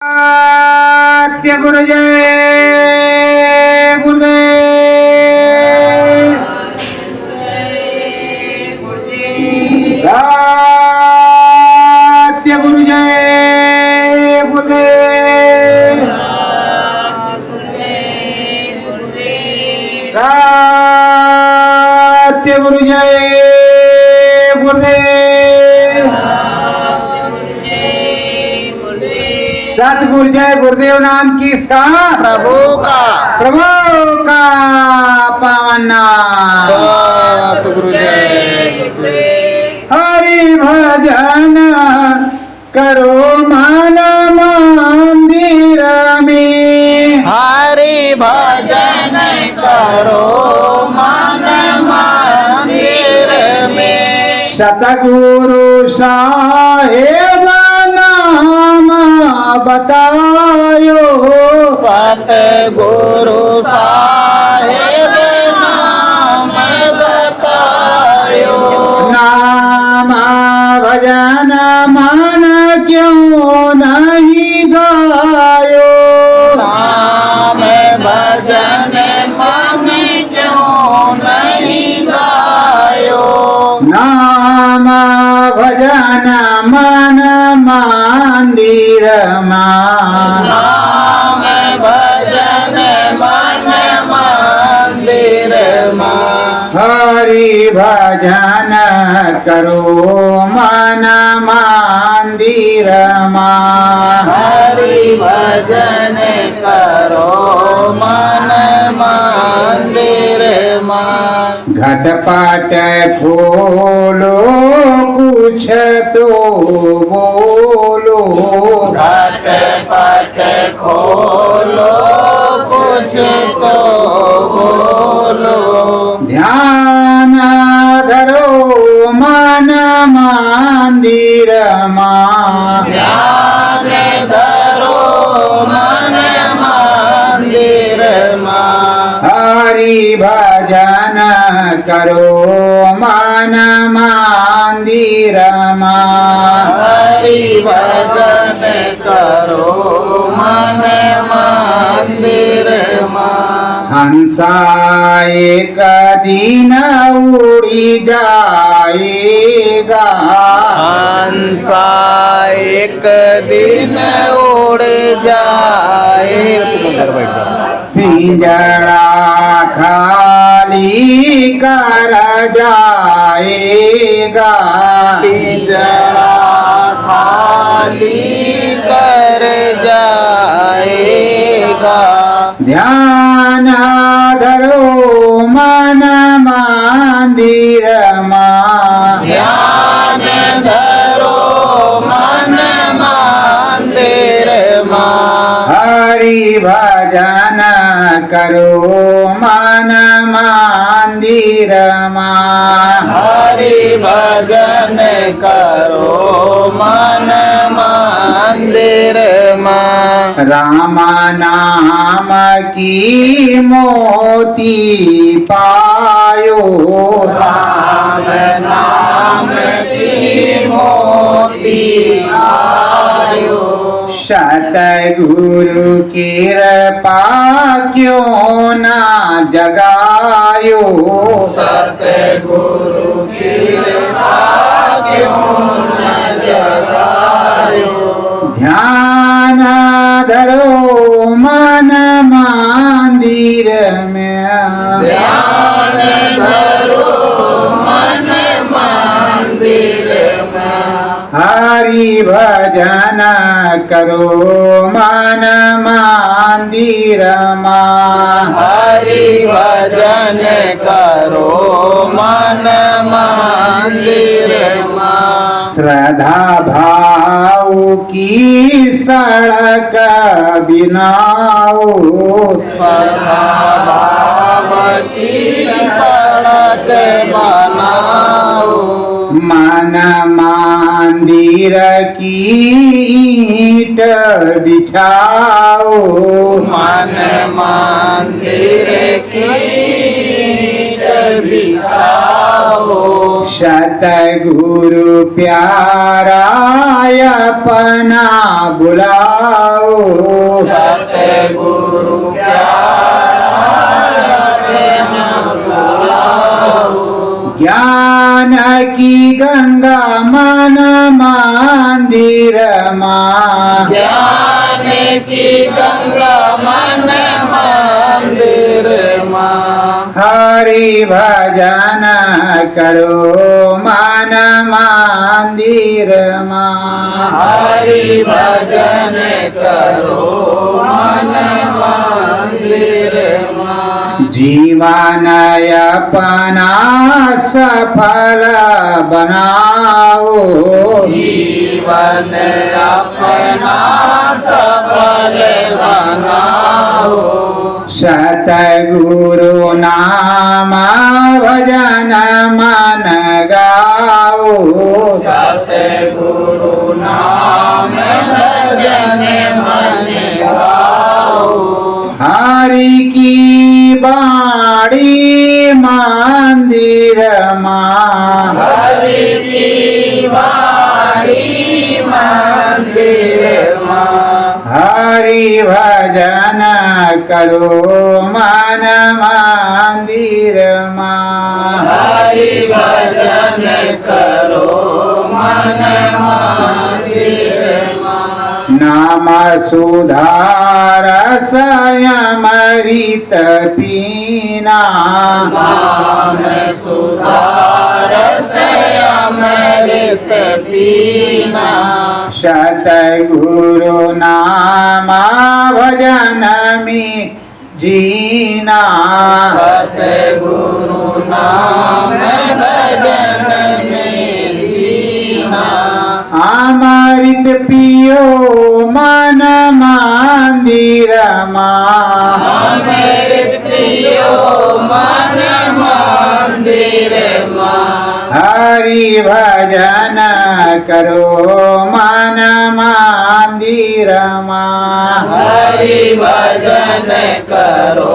सत्य गुरु जय गुरुदेव। सत्य गुरु जय गुरुदेव। सत्य गुरु जय गुरुदेव। सतगुरु जय गुरुदेव नाम किसका? प्रभु का पावन नाम। सतगुरु जय हरि भजन करो मन मंदिर में। हरि भजन करो मन मंदिर में। सतगुरु साहेब नाम बतायो। सतगुरु साहेब नाम बतायो। नाम भजन मन क्यों नहीं गायो। नाम भजन मन क्यों नहीं गायो। नाम भजन मन मंदिर नाम भजन मन मंदिर हरि भजन करो मन मंदिर हरि भजन करो मन मंदिर घटपट खोलो कुछ तो बोलो। घटपट खोलो कुछ तो बोलो। ध्यान धरो मन मंदिर ध्यान धरो मन मंदिर हरि भजन करो मन मंदिर हरि भजन करो मन मंदिर हंसा एक दिन उड़ी जाएगा। हंसा एक दिन उड़ जाए। पिंजरा खाली कर जाएगा। पिंजरा खाली कर जाएगा। ध्यान धरो मन मंदिर ध्यान धरो मन मंदिर हरि भजन करो मन मंदिर हरि भजन करो मन मंदिर राम नाम की मोती पायो। राम नाम की मोती आयो। सतगुरु कृपा क्यों ना जगायो। सतगुरु कृपा क्यों न जगायो। ध्यान धरो मन मंदिर में। ध्यान धरो मन मंदिर हरि भजन करो मन मंदिर हरि भजन करो मन मंदिर श्रद्धा भाव की सड़क बिनाओ। सदा भाव की सड़क बनाओ। मन मंदिर की ईंट बिछाओ। मन मंदिर की ईंट बिछाओ। सतगुरु प्यारा अपना बुलाओ। सतगुरु ज्ञान की गंगा मन मंदिर माँ। ज्ञान की गंगा मन मंदिर माँ। हरि भजन करो मन मंदिर माँ। हरि भजन करो मन मंदिर माँ। जीवन अपना सफल बनाओ। जीवन अपना सफल बनाओ। सतगुरु नाम भजन मन गाओ। सतगुरु नाम भजन मन गाओ। हरि की बाड़ी मंदिर माँ। हरि की वाणी मंदिर माँ। हरि भजन करो मन मंदिर माँ। हरि भजन करो मन मंदिर माँ। नाम सुधार संयमृत पीना। नाम सुधार से अमृत पीना। सतगुरु नाम भजन में जीना। सतगुरु नाम भजन में जीना। अमृत पियो मन मंदिर माँ। अमृत प्रियो मन मंदिर माँ। हरि भजन करो मन मंदिर माँ। हरि भजन करो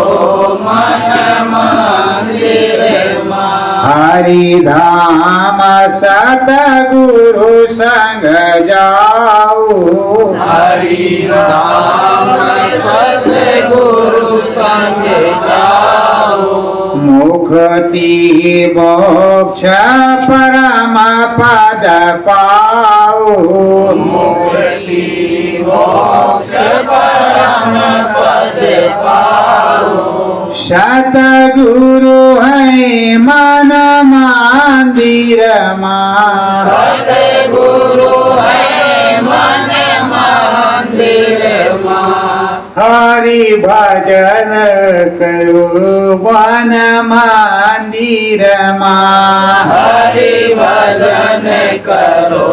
मन मंदिर माँ। हरि धाम सतगुरु संग जाओ। हरि राम सतगुरु संग जाओ। मुक्ति मोक्ष परम पद पाओ। मुक्ति मोक्ष परम पद पाओ। सतगुरु है मन मंदिर माँ। सतगुरु है मन मंदिर माँ। हरि भजन करो मन मंदिर माँ। हरि भजन करो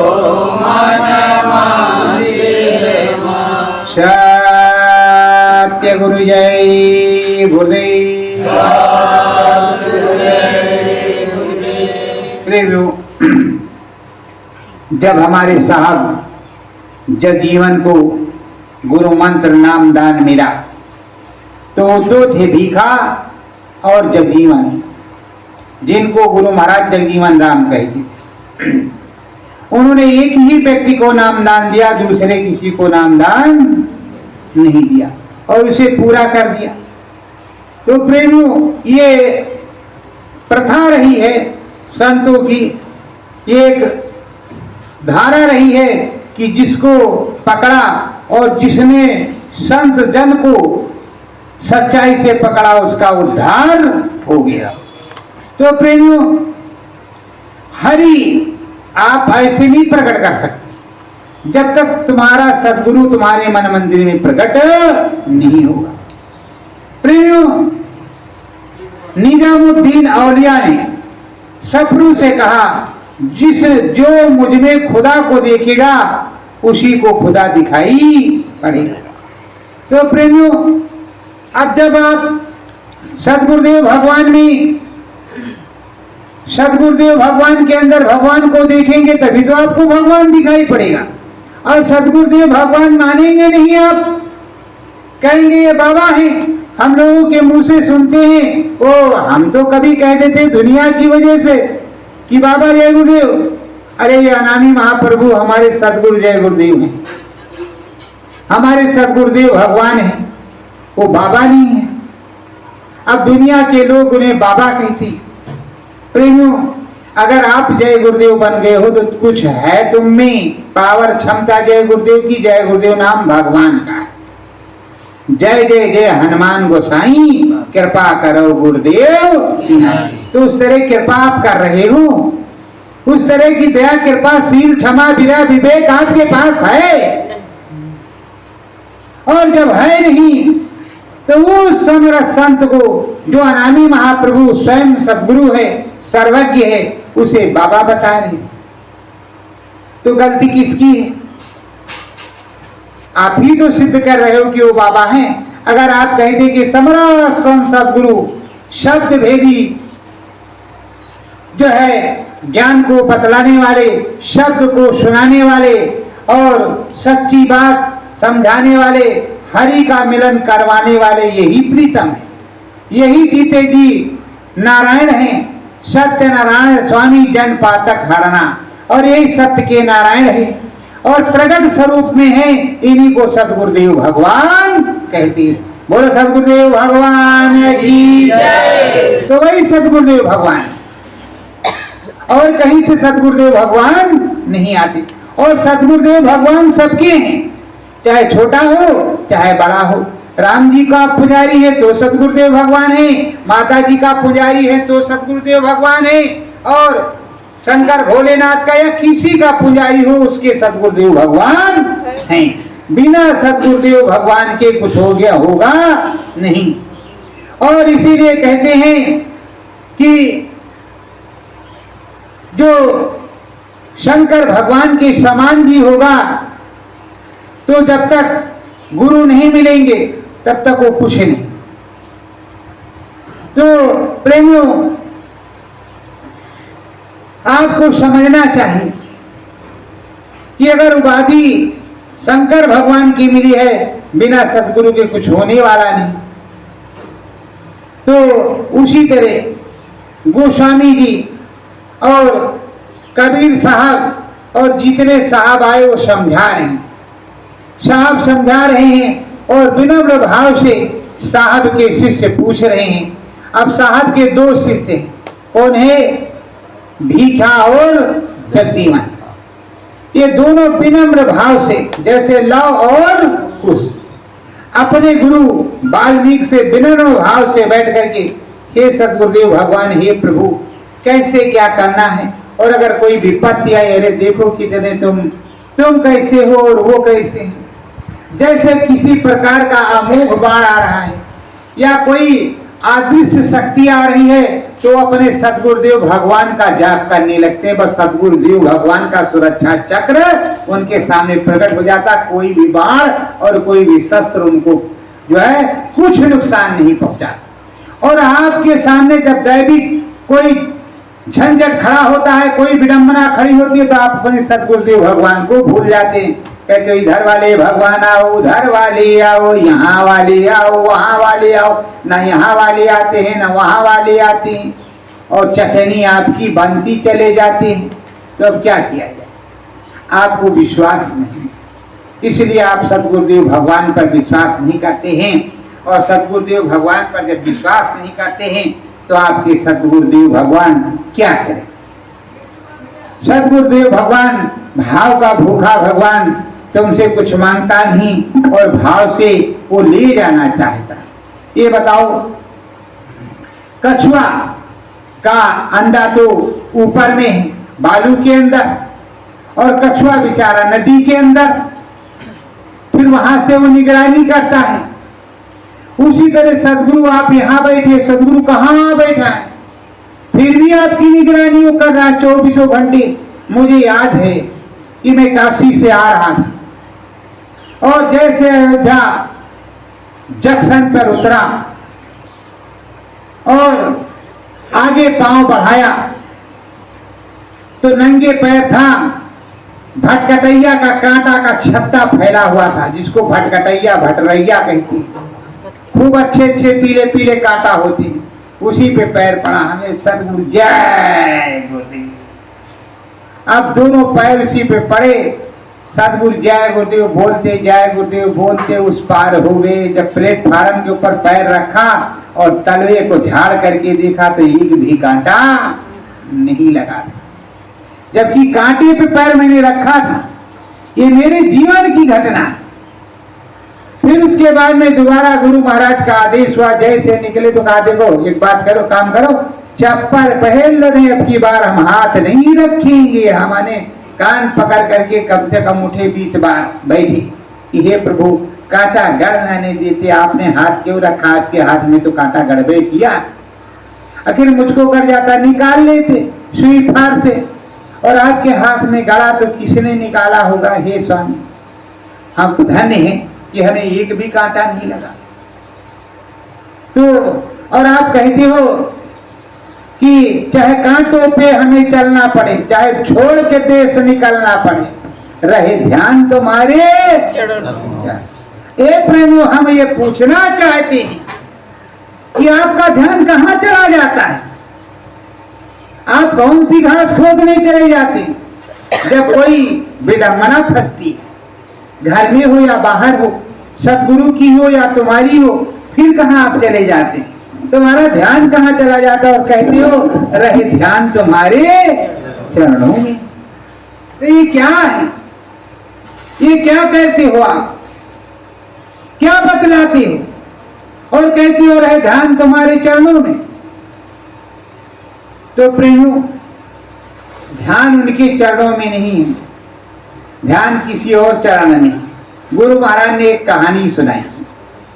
मन मंदिर माँ। सत्य गुरु जय गुरुदेव। प्रेमियों, जब हमारे साहब जगजीवन को गुरु मंत्र नाम दान मिला तो दो थे, भीखा और जगजीवन, जिनको गुरु महाराज जगजीवन राम कहते। उन्होंने एक ही व्यक्ति को नाम दान दिया, दूसरे किसी को नाम दान नहीं दिया और उसे पूरा कर दिया। तो प्रेमियों, ये प्रथा रही है संतों की, एक धारा रही है कि जिसको पकड़ा और जिसने संत जन को सच्चाई से पकड़ा उसका उद्धार हो गया। तो प्रेमियों, हरि आप ऐसे नहीं प्रकट कर सकते जब तक तुम्हारा सद्गुरु तुम्हारे मन मंदिर में प्रकट नहीं होगा। प्रेमियों, निजामुद्दीन औलिया ने सफरू से कहा, जो मुझ में खुदा को देखेगा उसी को खुदा दिखाई पड़ेगा। तो प्रेमियों, अब जब आप सदगुरुदेव भगवान के अंदर भगवान को देखेंगे तभी तो आपको भगवान दिखाई पड़ेगा। और सदगुरुदेव भगवान मानेंगे नहीं, आप कहेंगे ये बाबा हैं, हम लोगों के मुंह से सुनते हैं, ओ हम तो कभी कहते थे दुनिया की वजह से कि बाबा जय गुरुदेव। अरे ये अनामी महाप्रभु हमारे सदगुरु जय गुरुदेव हैं, हमारे सदगुरुदेव भगवान हैं, वो बाबा नहीं है। अब दुनिया के लोग उन्हें बाबा कहते हैं। प्रेमियों, अगर आप जय गुरुदेव बन गए हो तो कुछ है तुम में पावर, क्षमता जय गुरुदेव की। जय गुरुदेव नाम भगवान का है। जय जय जय हनुमान गोसाई, कृपा करो गुरुदेव। तो उस तरह कृपा आप कर रहे हो, उस तरह की दया कृपा शील क्षमा विरह विवेक आपके पास है। और जब है नहीं तो उस समरथ संत को, जो अनामी महाप्रभु स्वयं सद्गुरु है, सर्वज्ञ है, उसे बाबा बता रहे। तो गलती किसकी है? आप ही तो सिद्ध कर रहे हो कि वो बाबा हैं। अगर आप कहते कि समरथ संत सद्गुरु शब्द भेदी जो है, ज्ञान को बतलाने वाले, शब्द को सुनाने वाले और सच्ची बात समझाने वाले, हरि का मिलन करवाने वाले, यही प्रीतम है, यही जीते जी नारायण हैं। सत्य नारायण स्वामी जन पातक हरना, और यही सत्य के नारायण है और प्रकट स्वरूप में है। इन्हीं को सतगुरुदेव भगवान कहती है। बोलो सतगुरुदेव भगवान की जय। तो वही सतगुरुदेव भगवान, और कहीं से सतगुरुदेव भगवान नहीं आते। और सतगुरुदेव भगवान सबके हैं, चाहे छोटा हो चाहे बड़ा हो। राम जी का पुजारी है तो सतगुरुदेव भगवान है, माता जी का पुजारी है तो सतगुरुदेव भगवान है, और शंकर भोलेनाथ का या किसी का पुजारी हो उसके सतगुरुदेव भगवान हैं। बिना सतगुरुदेव भगवान के कुछ हो गया होगा नहीं। और इसीलिए कहते हैं कि जो शंकर भगवान के समान भी होगा तो जब तक गुरु नहीं मिलेंगे तब तक वो कुछ नहीं। तो प्रेमियों, आपको समझना चाहिए कि अगर उपाधि शंकर भगवान की मिली है, बिना सतगुरु के कुछ होने वाला नहीं। तो उसी तरह गोस्वामी जी और कबीर साहब और जितने साहब आए वो समझा रहे हैं, साहब समझा रहे हैं, और विनम्र भाव से साहब के शिष्य पूछ रहे हैं। अब साहब के दो शिष्य हैं, कौन है? भीखा और जगजीवन। ये दोनों विनम्र भाव से, जैसे लव और कुश, अपने गुरु वाल्मीकि से विनम्र भाव से बैठ करके, हे सतगुरुदेव भगवान, हे प्रभु, कैसे क्या करना है, और अगर कोई विपत्ति आई, अरे देखो कितने तुम कैसे हो और वो कैसे है। जैसे किसी प्रकार का अमोघ बाण आ रहा है या कोई अदृश्य शक्ति आ रही है, तो अपने सतगुरुदेव भगवान का जाप करने लगते हैं। बस सतगुरुदेव भगवान का सुरक्षा चक्र उनके सामने प्रकट हो जाता। कोई भी बाण और कोई भी शस्त्र उनको जो है कुछ नुकसान नहीं पहुंचाता। और आपके सामने जब दैविक कोई झंझट खड़ा होता है, कोई विडंबना खड़ी होती है, तो आप अपने सतगुरुदेव भगवान को भूल जाते हैं। कहते इधर वाले भगवान आओ, उधर वाले आओ, यहाँ वाले आओ, वहाँ वाले आओ। ना यहाँ वाले आते हैं ना वहाँ वाले आते हैं, और चटनी आपकी बनती चले जाते हैं। तो अब क्या किया जाए? आपको विश्वास नहीं, इसलिए आप सतगुरुदेव भगवान पर विश्वास नहीं करते हैं। और सतगुरुदेव भगवान पर जब विश्वास नहीं करते हैं तो आपके सतगुरुदेव भगवान क्या करें? सतगुरुदेव भगवान भाव का भूखा भगवान, तुमसे कुछ मांगता नहीं और भाव से वो ले जाना चाहता है। ये बताओ, कछुआ का अंडा तो ऊपर में है, बालू के अंदर, और कछुआ बेचारा नदी के अंदर, फिर वहां से वो निगरानी करता है। उसी तरह सदगुरु, आप यहाँ बैठे, सदगुरु कहाँ बैठा है, फिर भी आपकी निगरानी वो कर रहा है 24 घंटे। मुझे याद है कि मैं काशी से आ रहा था, और जैसे अयोध्या जंक्शन पर उतरा और आगे पांव बढ़ाया तो नंगे पैर था, भटकटैया का कांटा का छत्ता फैला हुआ था, जिसको भटकटैया भटरैया कहते हैं, खूब अच्छे अच्छे पीले पीले कांटा होते हैं, उसी पे पैर पड़ा, हमें सदगुरु जय गुरुदेव। अब दोनों पैर उसी पे पड़े, सदगुरु जय गुरुदेव बोलते, जय गुरुदेव बोलते उस पार हो गए। जब प्लेटफार्म के ऊपर पैर रखा और तलवे को झाड़ करके देखा तो एक भी कांटा नहीं लगा था, जबकि कांटे पे पैर मैंने रखा था। ये मेरे जीवन की घटना है। फिर उसके बाद में दोबारा गुरु महाराज का आदेश हुआ, जैसे निकले तो कहा देखो एक बात करो, काम करो, चप्पल पहन लो, नहीं अब की बार हम हाथ नहीं रखेंगे। हमने कान पकड़ करके कम से कम उठे 20 बार बैठी कि हे प्रभु कांटा गड़ना नहीं देते, आपने हाथ क्यों रखा, आपके हाथ में तो कांटा गड़बड़ किया, आखिर मुझको गड़ जाता निकाल लेते सुई फार से, और आपके हाथ में गड़ा तो किसने निकाला होगा। हे स्वामी हम धन्य हैं कि हमें एक भी कांटा नहीं लगा। तो और आप कहते हो कि चाहे कांटों पे हमें चलना पड़े, चाहे छोड़ के देश निकलना पड़े, रहे ध्यान तुम्हारे। प्रेमो हम ये पूछना चाहते हैं कि आपका ध्यान कहाँ चला जाता है? आप कौन सी घास खोदने चले जाते? जब कोई विडंबना फंसती, घर में हो या बाहर हो, सतगुरु की हो या तुम्हारी हो, फिर कहाँ आप चले जाते? तुम्हारा ध्यान कहाँ चला जाता? और कहते हो रहे ध्यान तुम्हारे चरणों में। तो ये क्या है? ये क्या कहते हो आप? क्या बतलाते हो? और कहते हो रहे ध्यान तुम्हारे चरणों में। तो प्रेमियों ध्यान उनके चरणों में नहीं है, ध्यान किसी और चरण में। गुरु महाराज ने एक कहानी सुनाई,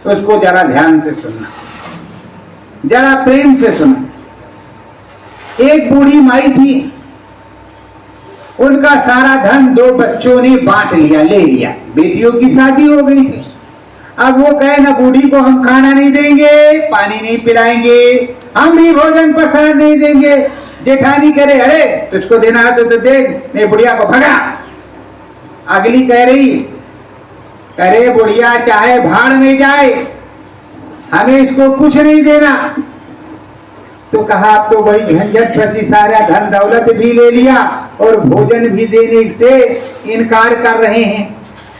तो उसको जरा ध्यान से सुनना, जरा प्रेम से सुना। एक बूढ़ी माई थी, उनका सारा धन 2 बच्चों ने बांट लिया, ले लिया। बेटियों की शादी हो गई थी। अब वो कहे ना बूढ़ी को हम खाना नहीं देंगे, पानी नहीं पिलाएंगे, हम भी भोजन प्रसाद नहीं देंगे। जेठानी करे अरे तुझको देना है तो दे, नहीं बुढ़िया को भगा। अगली कह रही करे बुढ़िया चाहे भाड़ में जाए, हमें इसको कुछ नहीं देना। तो कहा अब तो बड़ी झंझट फंसी, सारा धन दौलत भी ले लिया और भोजन भी देने से इनकार कर रहे हैं।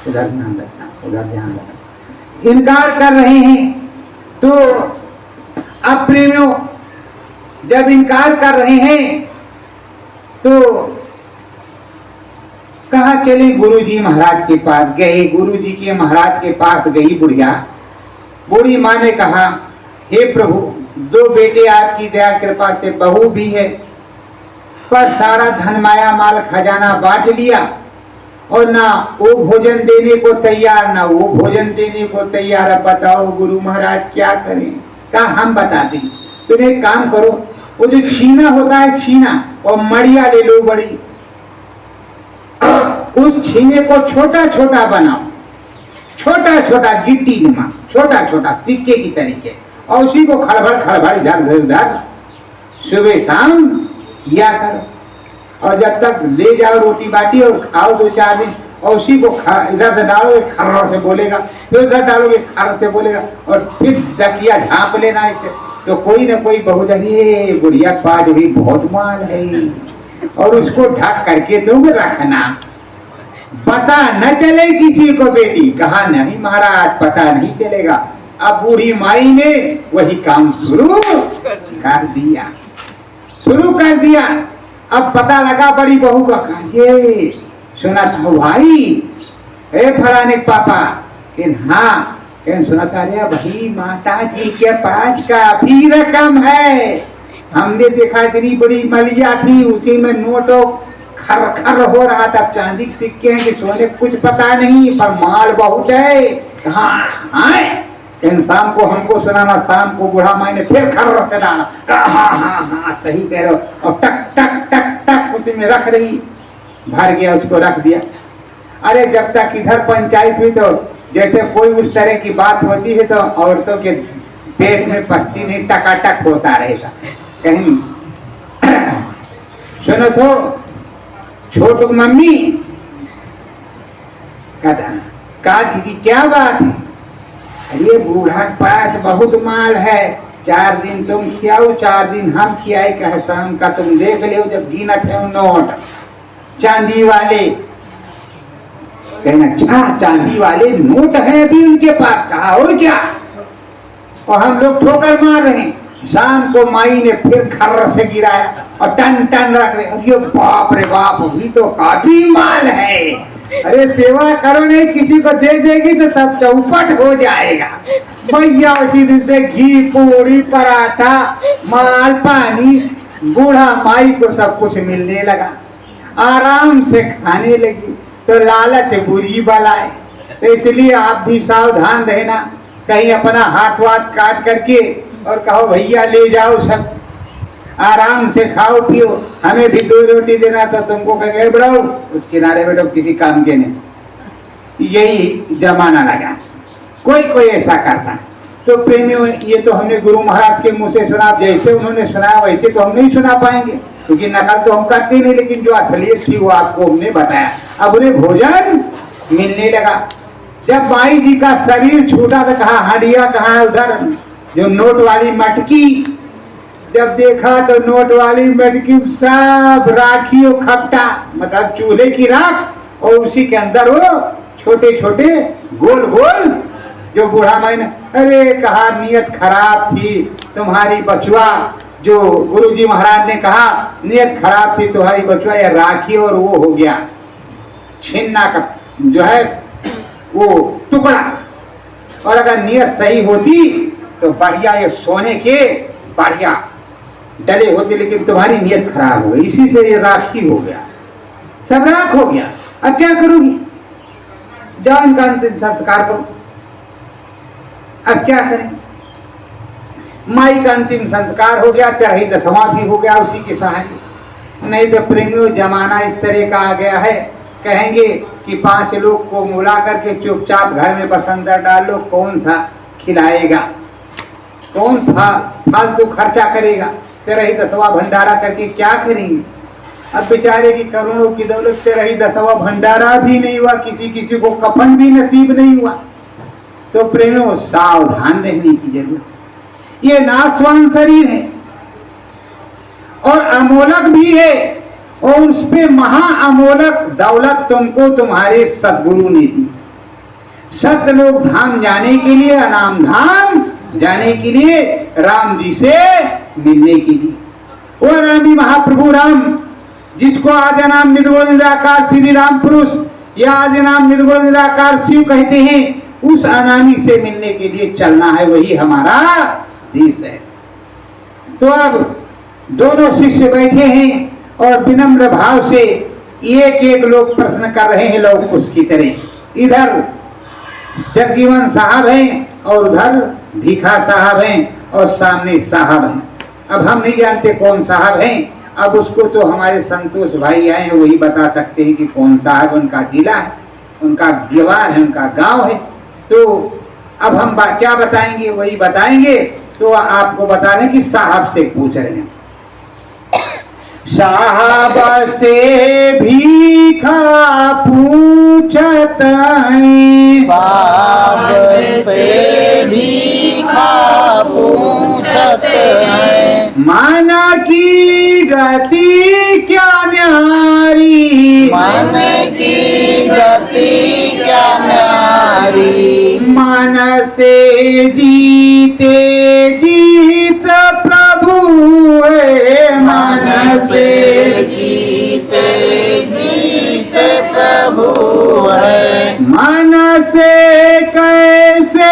उधर ध्यान रखना, उधर ध्यान रखना, इनकार कर रहे हैं। तो अब प्रेमियों जब इनकार कर रहे हैं तो कहा चले गुरुजी महाराज के पास गए। गुरुजी के महाराज के पास गई बुढ़िया। बूढ़ी माँ ने कहा हे प्रभु 2 बेटे आपकी दया कृपा से, बहू भी है, पर सारा धन माया माल खजाना बांट लिया और ना वो भोजन देने को तैयार, ना वो भोजन देने को तैयार। अब बताओ गुरु महाराज क्या करें? कहा हम बताते हैं, तुम एक काम करो, वो जो छीना होता है छीना, और मड़िया ले लो बड़ी, उस छीने को छोटा छोटा बनाओ, छोटा छोटा गिट्टी नुमा, छोटा छोटा सिक्के की तरीके, और उसी को खड़बड़ खड़बड़ इधर उधर सुबह शाम किया करो। और जब तक ले जाओ रोटी बाटी और खाओ 2-4 दिन, और उसी को इधर से डालोगे खर्र से बोलेगा, फिर उधर डालोगे खर्र से बोलेगा, और फिर डकिया झाँप लेना इसे। तो कोई ना कोई बहुत अरे बुढ़िया पाज भी बहुत माल है, और उसको ढक करके तुम रखना, पता न चले किसी को। बेटी कहा नहीं महाराज पता नहीं चलेगा। अब बूढ़ी माई ने वही काम शुरू कर दिया, शुरू कर दिया। अब पता लगा बड़ी बहू का, ये सुना था भाई, हे फलाने पापा, हाँ सुना था रे भाई माता जी के पास काफी रकम है, हमने देखा इतनी बड़ी मलिया थी, उसी में नोटों खर खर हो रहा था। चांदी के सिक्के हैं कि सोने कुछ पता नहीं, पर माल बहुत है। हाँ हाँ शाम को हमको सुनाना, शाम को बुढ़ा माई ने फिर खर्र से डाला, हाँ हाँ हाँ सही कह रहे हो, और टक टक टक टक उसी में रख रही, भर गया, उसको रख दिया। अरे जब तक इधर पंचायत हुई तो जैसे कोई उस तरह की बात होती है तो औरतों के पेट में पस्ती नहीं टकाटक होता रहेगा कहीं। सुनो तो छोटू मम्मी कहता का दीदी क्या बात है? अरे बूढ़ा के पास बहुत माल है, 4 दिन तुम खियाओ 4 दिन हम खियाए, कहे शाम का तुम देख लो जब गिनत है नोट चांदी वाले। कहना अच्छा चांदी वाले नोट है अभी उनके पास, कहा और क्या, और हम लोग ठोकर मार रहे हैं। शाम को माई ने फिर खर्र से गिराया और टन टन रख रहे, अरे बाप रे बाप अभी तो काफी माल है, अरे सेवा करो नहीं किसी को दे देगी तो सब चौपट हो जाएगा। भैया उसी दिन से घी पूरी पराठा माल पानी बूढ़ा माई को सब कुछ मिलने लगा, आराम से खाने लगी। तो लालच बुरी बलाए, तो इसलिए आप भी सावधान रहना, कहीं अपना हाथ वाथ काट करके और कहो भैया ले जाओ सब, आराम से खाओ पियो, हमें भी 2 रोटी देना तो तुमको कहे बढ़ाओ उस किनारे बैठो किसी काम के नहीं। यही जमाना लगा, कोई कोई ऐसा करता। तो प्रेमियों ये तो हमने गुरु महाराज के मुंह से सुना, जैसे उन्होंने सुनाया वैसे तो हम नहीं सुना पाएंगे क्योंकि नकल तो हम करते नहीं, लेकिन जो असलियत थी वो आपको हमने बताया। अब उन्हें भोजन मिलने लगा। जब माई जी का शरीर छूटा तो कहा हड्डियां कहाँ है, उधर जो नोट वाली मटकी, जब देखा तो नोट वाली मटकी सब राखी और खपटा, मतलब चूल्हे की राख, और उसी के अंदर वो छोटे छोटे गोल गोल जो बूढ़ा माई ने, अरे कहा नियत खराब थी तुम्हारी बचवा, जो गुरुजी महाराज ने कहा नियत खराब थी तुम्हारी बचवा, ये राखी और वो हो गया छिन्ना का जो है वो टुकड़ा, और अगर नियत सही होती तो बढ़िया ये सोने के बढ़िया डले होते, लेकिन तुम्हारी नियत खराब हो गई, इसी से ये राखी हो गया, सब राख हो गया। अब क्या करोगी, जाओ इनका अंतिम संस्कार करो। अब क्या करें, माई का अंतिम संस्कार हो गया, 10वां भी हो गया उसी के सहारे। नहीं तो प्रेमियों जमाना इस तरह का आ गया है, कहेंगे कि 5 लोग को मिला करके चुपचाप घर में बसंतर डाल लो, कौन सा खिलाएगा, कौन फालतू खर्चा करेगा, 10वां भंडारा करके क्या करेंगे। अब बेचारे की करोड़ों की दौलत 10वां भंडारा भी नहीं हुआ, किसी किसी को कफन भी नसीब नहीं हुआ। तो प्रेमियों सावधान रहने की जरूरत। ये नाशवान शरीर है और अमोलक भी है, और उस पे महाअमोलक दौलत तुमको तुम्हारे सदगुरु ने दी। सतलोक धाम जाने के लिए, अनाम धाम जाने के लिए, राम जी से मिलने के लिए, वो रामी महाप्रभु राम जिसको आज नाम निर्गुण निराकार श्री राम पुरुष या आज नाम निर्गुण निराकार शिव कहते हैं, उस अनामी से मिलने के लिए चलना है, वही हमारा देश है। तो अब दोनों शिष्य बैठे हैं और विनम्र भाव से एक एक लोग प्रश्न कर रहे हैं, लोग उसकी तरह। इधर जगजीवन साहब हैं और उधर भीखा साहब हैं और सामने साहब हैं। अब हम नहीं जानते कौन साहब हैं, अब उसको तो हमारे संतोष भाई आए हैं वही बता सकते हैं कि कौन साहब, उनका जिला है, उनका व्यवहार है, उनका गांव है। तो अब हम क्या बताएंगे, वही बताएंगे। तो आपको बता रहे हैं कि साहब से पूछ रहे हैं, साहब से भीखा पूछत हैं, साहब से भीखा पूछत हैं, मन की गति क्या न्यारी, मन की गति क्या न्यारी, मन से जीते जीत प्रभु है, मन से जीते जीते प्रभु है, मन से कैसे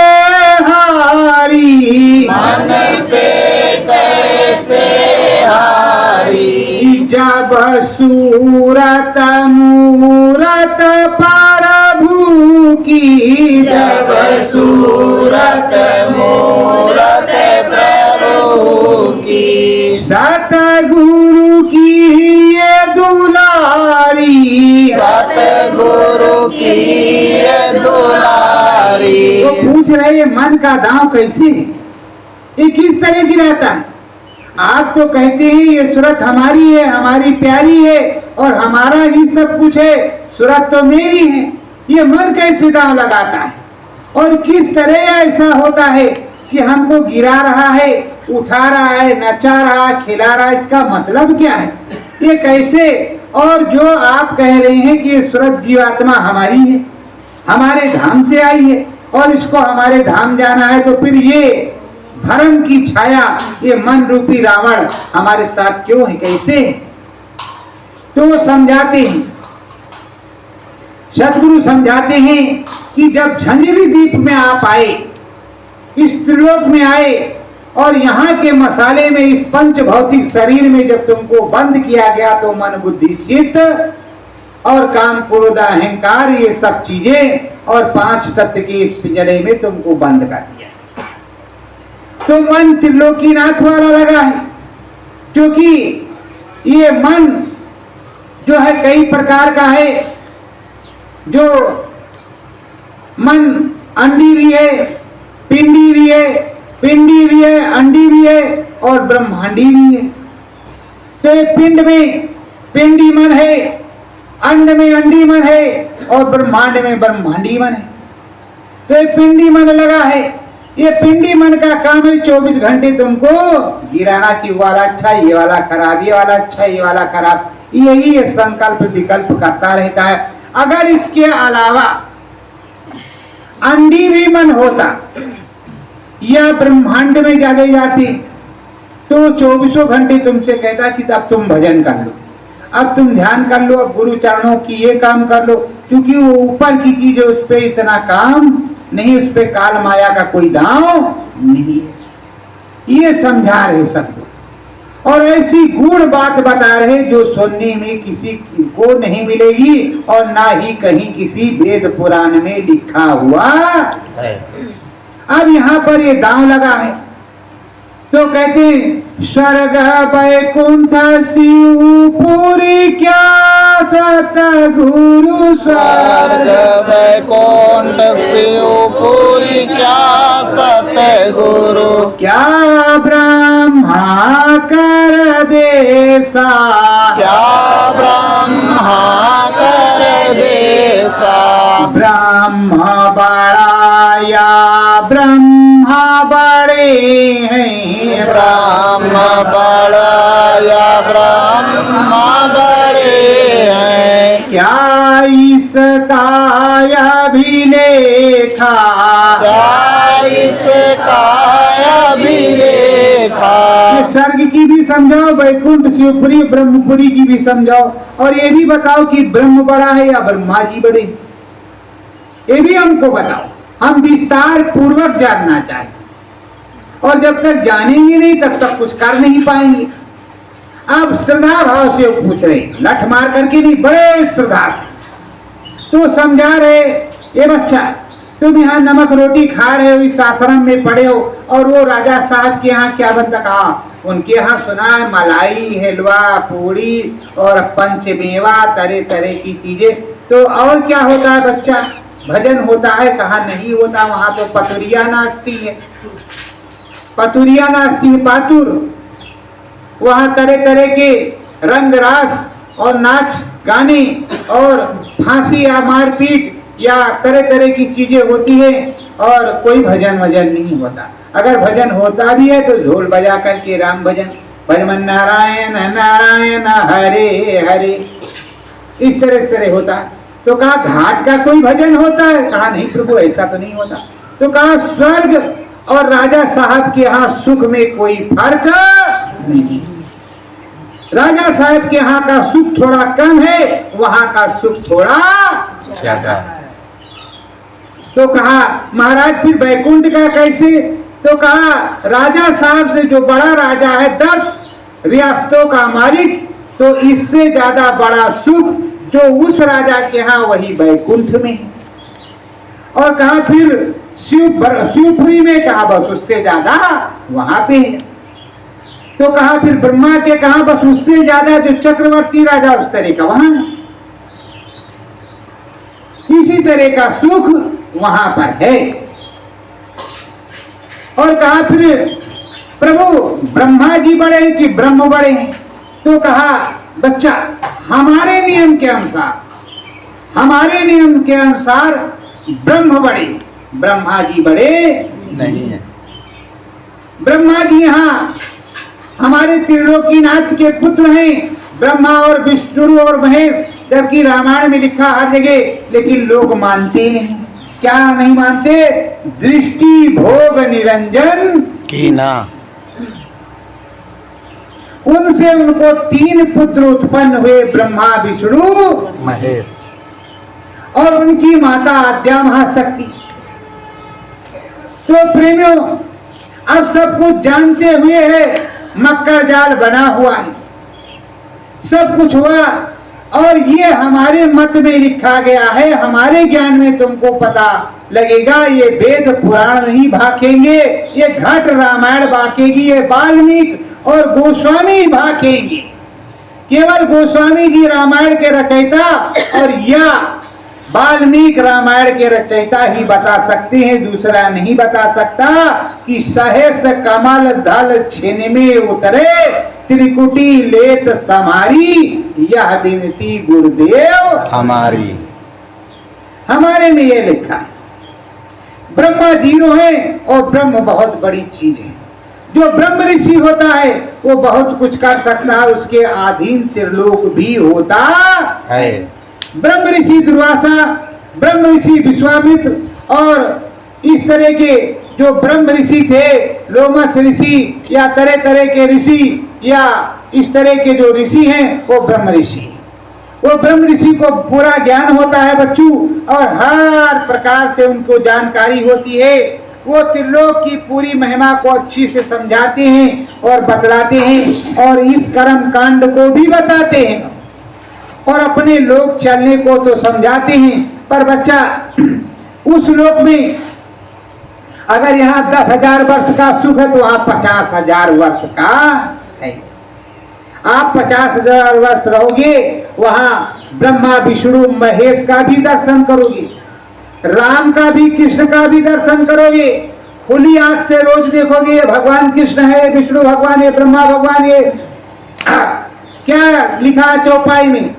हारी, मन से कैसे हारी, जब सूरत मूरत प्रभु की, जब सूरत मूरत प्रभु की, सतगुरु की ये दुलारी, सतगुरु की दुलारी। तो पूछ रहे हैं मन का दांव कैसे है, ये किस तरह की रहता है। आप तो कहते हैं ये सूरत हमारी है, हमारी प्यारी है और हमारा ही सब कुछ है, सूरत तो मेरी है, ये मन कैसे दांव लगाता है। और किस तरह ऐसा होता है कि हमको गिरा रहा है, उठा रहा है, नचा रहा है, खिला रहा है, इसका मतलब क्या है? ये कैसे? और जो आप कह रहे हैं कि ये सूरज जीवात्मा हमारी है, हमारे धाम से आई है और इसको हमारे धाम जाना है, तो फिर ये भ्रम की छाया, ये मन रूपी रावण हमारे साथ क्यों है, कैसे? तो वो समझाते हैं, सदगुरु समझाते हैं कि जब झंझरी द्वीप में आप आए, इस त्रिलोक में आए और यहाँ के मसाले में, इस पंच भौतिक शरीर में जब तुमको बंद किया गया, तो मन बुद्धि चित्त और काम क्रोध अहंकार, ये सब चीजें और 5 तत्व के इस पिंजरे में तुमको बंद कर दिया। तो मन त्रिलोकीनाथ वाला लगा है, क्योंकि ये मन जो है कई प्रकार का है। जो मन अंडी भी है, पिंडी भी है, पिंडी भी है, अंडी भी है और ब्रह्मांडी भी है। तो ये पिंड में पिंडी मन है, अंड में अंडी मन है और ब्रह्मांड में ब्रह्मांडी मन है। तो ये पिंडी मन लगा है। ये पिंडी मन का काम है 24 घंटे तुमको गिराना कि वाला अच्छा, ये वाला खराब, ये वाला अच्छा, ये वाला खराब, यही ये संकल्प विकल्प करता रहता है। अगर इसके अलावा अंडी भी मन होता या ब्रह्मांड में चले जाती, तो 24 घंटे तुमसे कहता कि अब तुम भजन कर लो, अब तुम ध्यान कर लो, अब गुरु चरणों की ये काम कर लो, क्योंकि वो ऊपर की चीज है, उस पर इतना काम नहीं, उस पर काल माया का कोई दांव नहीं है। ये समझा रहे सबको और ऐसी गूढ़ बात बता रहे जो सुनने में किसी को नहीं मिलेगी और ना ही कहीं किसी वेद पुराण में लिखा हुआ है। अब यहाँ पर ये दांव लगा है, तो कहते हैं स्वर्ग वैकुंठ शिवपुरी क्या सतगुरु, स्वर्ग वैकुंठ शिवपुरी क्या सतगुरु, क्या ब्रह्मा कर देसा, क्या ब्रह्मा कर देसा, ब्रह्मा बड़ा या ब्रह्मा बड़े हैं, ब्रह्म बड़ा या ब्रह्मा बड़े हैं, क्या इसका अभिलेखा, क्या इसका अभिलेखा। ये स्वर्ग की भी समझाओ, वैकुंठ शिवपुरी ब्रह्मपुरी की भी समझाओ, और ये भी बताओ कि ब्रह्म बड़ा है या ब्रह्मा जी बड़े, ये भी हमको बताओ। हम विस्तार पूर्वक जानना चाहते, और जब तक जानेंगे नहीं तब तक कुछ कर नहीं पाएंगे। अब श्रद्धा भाव से पूछ रहे, लठ मार करके नहीं, बड़े श्रद्धा से तो समझा रहे, ये बच्चा तुम यहाँ नमक रोटी खा रहे हो, इस आश्रम में पड़े हो, और वो राजा साहब के यहाँ क्या बनता, कहा उनके यहाँ सुना है मलाई हलवा पूरी और पंचमेवा तरह तरह की चीजें। तो और क्या होता है बच्चा, भजन होता है, कहा नहीं होता, वहां तो पतुरिया नाचती है, पतुरिया नाचती है, पातुर, वहां तरह तरह के रंग रास और नाच गाने और फांसी या मारपीट या तरह तरह की चीजें होती है, और कोई भजन वजन नहीं होता। अगर भजन होता भी है तो ढोल बजा करके राम भजन, भजन नारायण नारायण हरे हरे, इस तरह होता है। तो कहा घाट का कोई भजन होता है, कहा नहीं प्रभु ऐसा तो नहीं होता। तो कहा स्वर्ग और राजा साहब के यहाँ सुख में कोई फर्क नहीं, राजा साहब के यहाँ का सुख थोड़ा कम है, वहां का सुख थोड़ा ज्यादा है। तो कहा महाराज फिर वैकुंठ का कैसे, तो कहा राजा साहब से जो बड़ा राजा है 10 रियासतों का मालिक, तो इससे ज्यादा बड़ा सुख जो उस राजा के यहाँ वही वैकुंठ में है। और कहा फिर शिवपुरी में, कहा बस उससे ज्यादा वहां पे है। तो कहा फिर ब्रह्मा के, कहा बस उससे ज्यादा जो चक्रवर्ती राजा उस तरह का वहां, इसी तरह का सुख वहां पर है। और कहा फिर प्रभु ब्रह्मा जी बड़े हैं कि ब्रह्म बड़े हैं, तो कहा बच्चा हमारे नियम के अनुसार, हमारे नियम के अनुसार ब्रह्म बड़े, ब्रह्मा जी बड़े नहीं है। ब्रह्मा जी यहाँ हमारे त्रिलोकीनाथ के पुत्र हैं, ब्रह्मा और विष्णु और महेश, जबकि रामायण में लिखा हर जगह, लेकिन लोग मानते नहीं। क्या नहीं मानते? दृष्टि भोग निरंजन की ना। उनसे उनको 3 पुत्र उत्पन्न हुए, ब्रह्मा विष्णु महेश। और उनकी माता आद्या महाशक्ति। तो प्रेमियों, अब सब कुछ जानते हुए है, मक्का जाल बना हुआ है, सब कुछ हुआ, और ये हमारे मत में लिखा गया है, हमारे ज्ञान में तुमको पता लगेगा। ये वेद पुराण नहीं भाकेंगे, ये घट रामायण भाकेगी, ये वाल्मीकि और गोस्वामी भाकेंगे। केवल गोस्वामी जी रामायण के रचयिता और या वाल्मीकि रामायण के रचयिता ही बता सकते हैं, दूसरा नहीं बता सकता कि सहस कमल दल छिन में उतरे, त्रिकुटी लेत समारी, यह विनती गुरुदेव हमारी। हमारे में ये लिखा है। ब्रह्मा जीरो है और ब्रह्म बहुत बड़ी चीज है। जो ब्रह्म ऋषि होता है वो बहुत कुछ कर सकता है, उसके अधीन त्रिलोक भी होता है। ब्रह्म ऋषि दुर्वासा, ब्रह्म ऋषि विश्वामित्र और इस तरह के जो ब्रह्म ऋषि थे, लोमस ऋषि या तरह तरह के ऋषि या इस तरह के जो ऋषि हैं वो ब्रह्म ऋषि। वो ब्रह्म ऋषि को पूरा ज्ञान होता है बच्चों, और हर प्रकार से उनको जानकारी होती है। वो त्रिलोक की पूरी महिमा को अच्छी से समझाते हैं और बतलाते हैं, और इस कर्म कांड को भी बताते हैं, और अपने लोक चलने को तो समझाते हैं। पर बच्चा, उस लोक में अगर यहाँ 10,000 वर्ष का सुख है तो वहाँ 50,000 वर्ष का है। आप 50,000 वर्ष रहोगे, वहाँ ब्रह्मा विष्णु महेश का भी दर्शन करोगे, राम का भी, कृष्ण का भी दर्शन करोगे। खुली आंख से रोज देखोगे, ये भगवान कृष्ण है, विष्णु भगवान है, ब्रह्मा भगवान है। क्या लिखा है चौपाई में?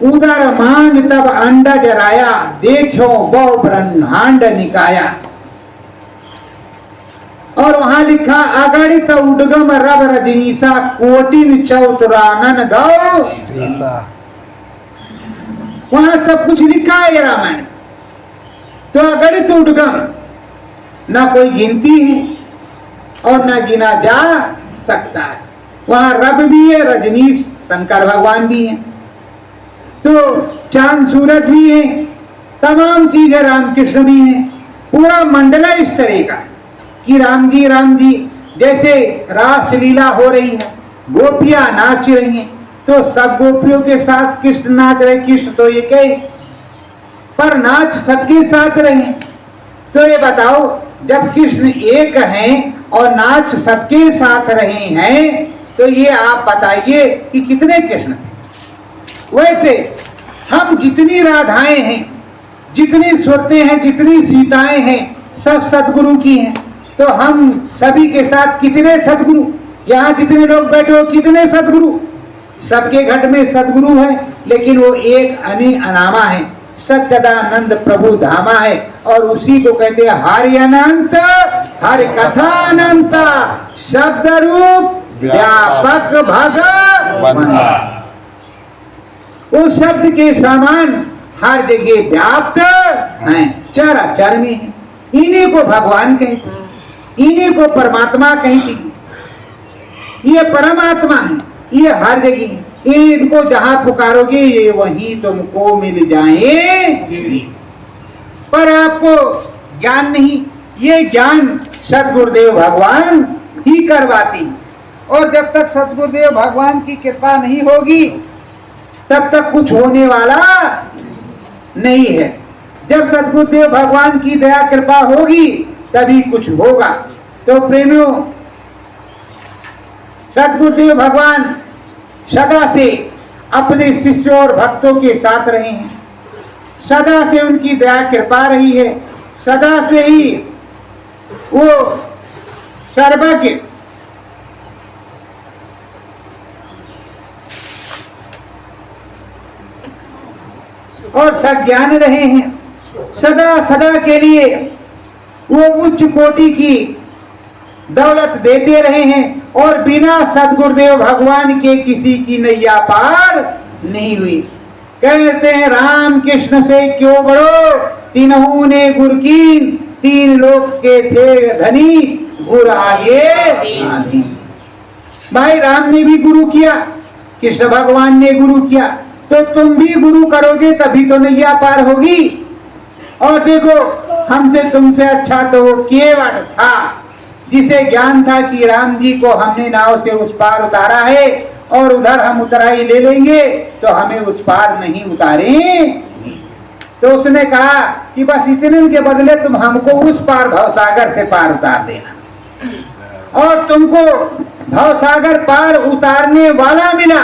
उदर मांग तब अंडा जराया, देखो बहु ब्रह्मांड निकाया। और वहां लिखा, अगणित उद्गम रब रजनीसा, कोटिन चौतुरानन गौ। वहां सब कुछ लिखा है रामायण। तो अगणित उद्गम, ना कोई गिनती है और ना गिना जा सकता है। वहां रब भी है, रजनीश शंकर भगवान भी है, तो चांद सूरज भी है, तमाम चीजें रामकृष्ण भी हैं। पूरा मंडला इस तरह का कि राम जी जैसे रास लीला हो रही है, गोपियां नाच रही हैं, तो सब गोपियों के साथ कृष्ण नाच रहे। कृष्ण तो ये कहे, पर नाच सबके साथ रहे। तो ये बताओ, जब कृष्ण एक हैं और नाच सबके साथ रहे हैं, तो ये आप बताइए कि कितने कृष्ण थे। वैसे हम जितनी राधाएं हैं, जितनी सुरतें हैं, जितनी सीताएं हैं, सब सदगुरु की हैं। तो हम सभी के साथ कितने सदगुरु, यहाँ जितने लोग बैठे हो कितने सदगुरु, सबके घट में सदगुरु है, लेकिन वो एक अनी अनामा है, सच्चिदानंद प्रभु धामा है, और उसी को कहते हैं हरि अनंत, हरि कथा अनंत, शब्द रूप व्यापक भगवंत। वो शब्द के समान हर जगह व्याप्त हैं, चराचर में है। इन्हीं को भगवान कहते हैं, इन्हीं को परमात्मा कहते हैं। ये परमात्मा है, ये हर जगह है। इनको जहां पुकारोगे ये वहीं तुमको मिल जाएंगे। पर आपको ज्ञान नहीं, ये ज्ञान सद्गुरुदेव भगवान ही करवाती हैं। और जब तक सद्गुरुदेव भगवान की कृपा नहीं होगी तब तक कुछ होने वाला नहीं है। जब सद्गुरुदेव भगवान की दया कृपा होगी तभी कुछ होगा। तो प्रेमियों, सद्गुरुदेव भगवान सदा से अपने शिष्यों और भक्तों के साथ रहे हैं, सदा से उनकी दया कृपा रही है, सदा से ही वो सर्वज्ञ और सज्ञान रहे हैं, सदा सदा के लिए वो उच्च कोटि की दौलत देते रहे हैं और बिना सदगुरुदेव भगवान के किसी की नैया पार नहीं हुई। कहते हैं राम कृष्ण से क्यों बड़ो, तीनों ने गुर कीन, तीन लोग के थे धनी, गुर आगे आती। भाई राम ने भी गुरु किया, कृष्ण भगवान ने गुरु किया, तो तुम भी गुरु करोगे तभी तो नैया पार होगी। और देखो हमसे तुमसे अच्छा तो वो केवट था जिसे ज्ञान था कि राम जी को हमने नाव से उस पार उतारा है और उधर हम उतराई ले लेंगे तो हमें उस पार नहीं उतारेंगे। तो उसने कहा कि बस इतने के बदले तुम हमको उस पार भवसागर से पार उतार देना। और तुमको भवसागर पार उतारने वाला मिला,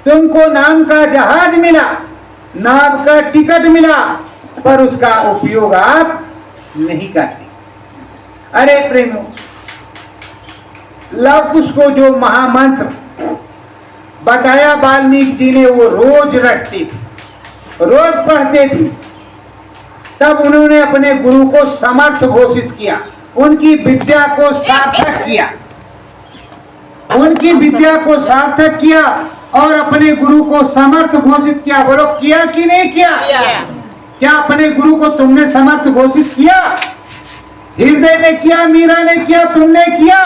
तुमको नाम का जहाज मिला, नाव का टिकट मिला, पर उसका उपयोग आप नहीं करते। अरे प्रेमो, लव कुश को जो महामंत्र बताया वाल्मीकि जी ने वो रोज रटते थे, रोज पढ़ते थे। तब उन्होंने अपने गुरु को समर्थ घोषित किया, उनकी विद्या को सार्थक किया, उनकी विद्या को सार्थक किया और अपने गुरु को समर्थ घोषित किया। बोलो किया कि नहीं किया? क्या अपने गुरु को तुमने समर्थ घोषित किया? हृदय ने किया, मीरा ने किया, तुमने किया?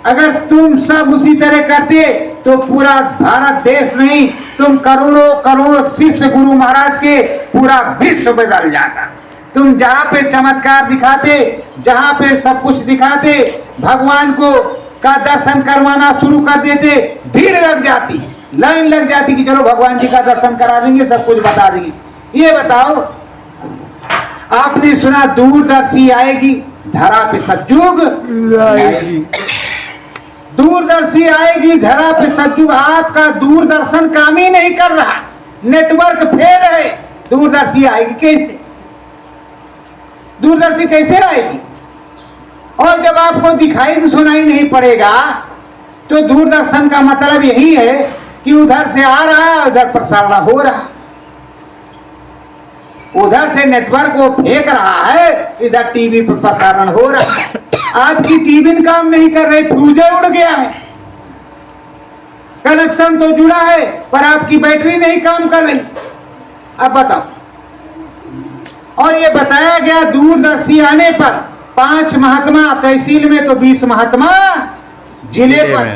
अगर तुम सब उसी तरह करते तो पूरा भारत देश नहीं, तुम करोड़ों करोड़ शिष्य गुरु महाराज के पूरा विश्व बदल जाता। तुम जहाँ पे चमत्कार दिखाते, जहाँ पे सब कुछ दिखाते, भगवान को का दर्शन करवाना शुरू कर देते, भीड़ लग जाती, लाइन लग जाती कि चलो भगवान जी का दर्शन करा देंगे, सब कुछ बता देंगे। ये बताओ, आपने सुना दूरदर्शी आएगी, धरा पे सतयुग आएगी। दूरदर्शी आएगी, धरा पे सतयुग। आपका दूरदर्शन काम ही नहीं कर रहा, नेटवर्क फेल है, दूरदर्शी आएगी कैसे? दूरदर्शी कैसे आएगी? और जब आपको दिखाई सुनाई नहीं पड़ेगा तो दूरदर्शन का मतलब यही है कि उधर से आ रहा है, उधर प्रसारण हो रहा, उधर से नेटवर्क वो फेंक रहा है, इधर टीवी पर प्रसारण हो रहा है। आपकी टीवी काम नहीं कर रही, फ्यूजे उड़ गया है, कनेक्शन तो जुड़ा है पर आपकी बैटरी नहीं काम कर रही। अब बताओ। और ये बताया गया दूरदर्शी आने पर 5 महात्मा तहसील में तो 20 महात्मा जिले पर।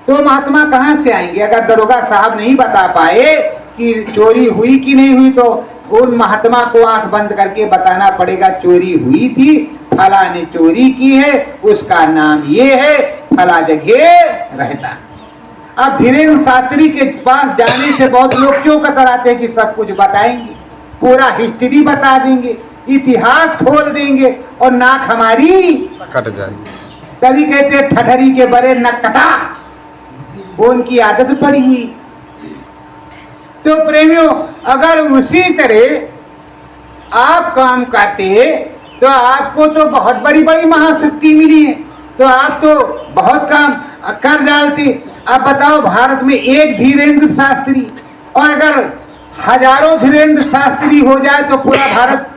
तो महात्मा कहां से आएंगे? अगर दरोगा साहब नहीं बता पाए कि चोरी हुई कि नहीं हुई तो उन महात्मा को आंख बंद करके बताना पड़ेगा चोरी हुई थी, फला ने चोरी की है, उसका नाम ये है, फला जगह रहता। अब धीरेन्द्र शास्त्री के पास जाने से बहुत लोग क्यों कतराते हैं कि सब कुछ बताएंगे, पूरा हिस्ट्री बता देंगे, इतिहास खोल देंगे और नाक हमारी कट जाएगी। तभी कहते हैं ठठरी के बड़े नक कटा, वो उनकी आदत पड़ी हुई। तो प्रेमियों, अगर उसी तरह आप काम करते तो आपको तो बहुत बड़ी बड़ी महाशक्ति मिली है, तो आप तो बहुत काम कर डालते। अब बताओ, भारत में एक धीरेन्द्र शास्त्री, और अगर हजारों धीरेन्द्र शास्त्री हो जाए तो पूरा भारत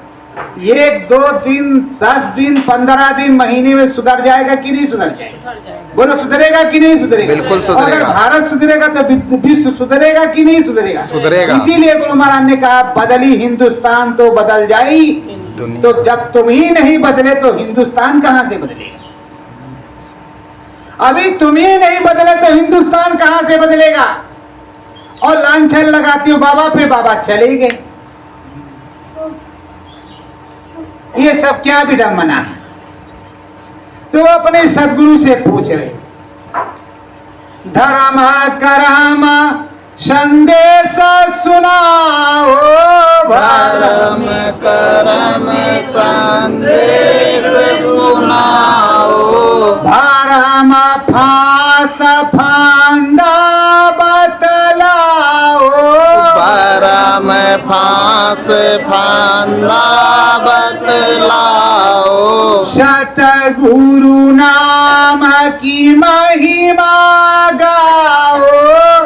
1 2 3 10 दिन 15 दिन महीने में सुधर जाएगा कि नहीं सुधर जाएगा? बोलो सुधरेगा कि नहीं सुधरेगा? बिल्कुल सुधरेगा। अगर भारत सुधरेगा तो विश्व सुधरेगा कि नहीं सुधरेगा? सुधरेगा। इसीलिए गुरु महाराज ने कहा बदली हिंदुस्तान तो बदल जाई, तो जब तुम ही नहीं बदले तो हिंदुस्तान कहां से बदलेगा? अभी तुम ही नहीं बदले तो हिंदुस्तान कहां से बदलेगा? और लांछन लगाती हो बाबा पे, बाबा चले गए। ये सब क्या विडंबना है? तो अपने सदगुरु से पूछ रहे, धर्म करम संदेश सुनाओ, धर्म करम संदेश सुनाओ, धर्म फांस फांदा बतलाओ, परम फांस फांदा बतलाओ, सतगुरु नाम की महिमा गाओ,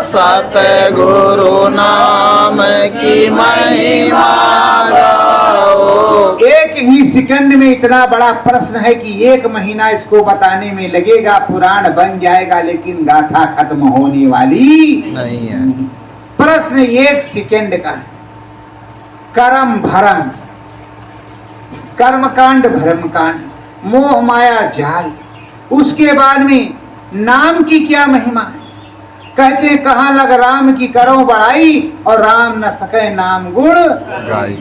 सत गुरु नाम की महिमा गाओ। एक ही सेकंड में इतना बड़ा प्रश्न है कि 1 महीना इसको बताने में लगेगा, पुराण बन जाएगा, लेकिन गाथा खत्म होने वाली नहीं है। प्रश्न 1 सेकंड का है। कर्म भरम, कर्मकांड भरमकांड, मोह माया जाल, उसके बाद में नाम की क्या महिमा है। कहते कहाँ लग राम की करो बड़ाई, और राम न सके नाम गुण गाई।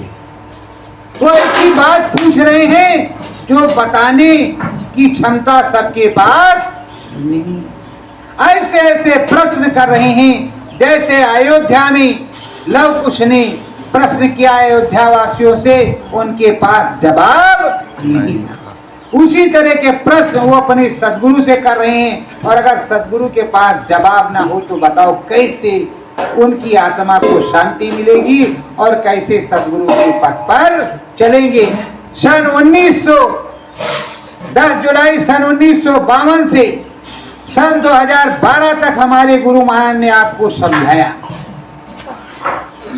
वो ऐसी बात पूछ रहे हैं जो बताने की क्षमता सबके पास नहीं। ऐसे ऐसे प्रश्न कर रहे हैं जैसे अयोध्या में लव कुश ने प्रश्न किया अयोध्या वासियों से, उनके पास जवाब नहीं था। उसी तरह के प्रश्न वो अपने सदगुरु से कर रहे हैं, और अगर सदगुरु के पास जवाब ना हो तो बताओ कैसे उनकी आत्मा को शांति मिलेगी और कैसे सदगुरु के पथ पर चलेंगे। सन 10 जुलाई सन 1952 से सन 2012 तक हमारे गुरु महाराज ने आपको समझाया,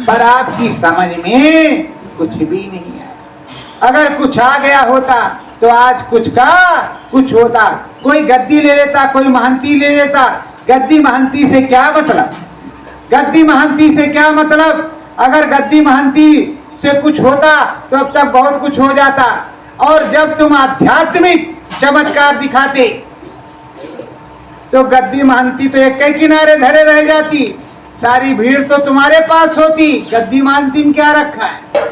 पर आपकी समझ में कुछ भी नहीं आया। अगर कुछ आ गया होता तो आज कुछ का कुछ होता। कोई गद्दी ले लेता, कोई महंती ले लेता। गद्दी महंती से क्या मतलब? गद्दी महंती से क्या मतलब? अगर गद्दी महंती से कुछ होता तो अब तक बहुत कुछ हो जाता। और जब तुम आध्यात्मिक चमत्कार दिखाते तो गद्दी महंती तो एक के किनारे धरे रह जाती, सारी भीड़ तो तुम्हारे पास होती। गद्दी महंती में क्या रखा है?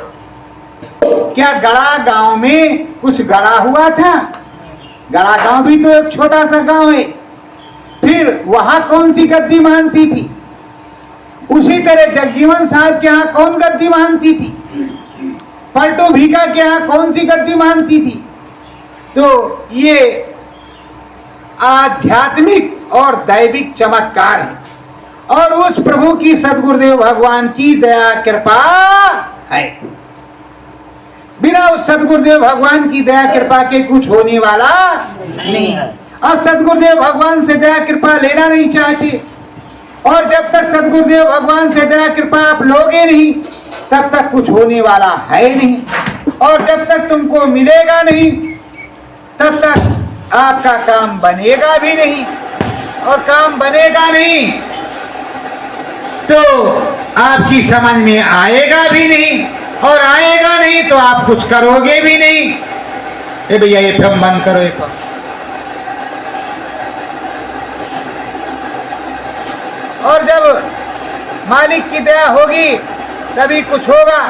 क्या गड़ा गांव में कुछ गड़ा हुआ था? गड़ा गांव भी तो एक छोटा सा गांव है, फिर वहां कौन सी गद्दी महंती थी? उसी तरह जगजीवन साहब के यहाँ कौन गद्दी महंती थी? पलटू भीका के यहाँ कौन सी गद्दी महंती थी? तो ये आध्यात्मिक और दैविक चमत्कार है, और उस प्रभु की सदगुरुदेव भगवान की दया कृपा है। बिना उस सदगुरुदेव भगवान की दया कृपा के कुछ होने वाला नहीं। अब सदगुरुदेव भगवान से दया कृपा लेना नहीं चाहते, और जब तक सदगुरुदेव भगवान से दया कृपा आप लोगे नहीं तब तक कुछ होने वाला है नहीं, और जब तक तुमको मिलेगा नहीं तब तक आपका काम बनेगा भी नहीं, और काम बनेगा नहीं तो आपकी समझ में आएगा भी नहीं, और आएगा नहीं तो आप कुछ करोगे भी नहीं। ए भैया ये फिल्म बंद करो, ये फिल्म। और जब मालिक की दया होगी तभी कुछ होगा,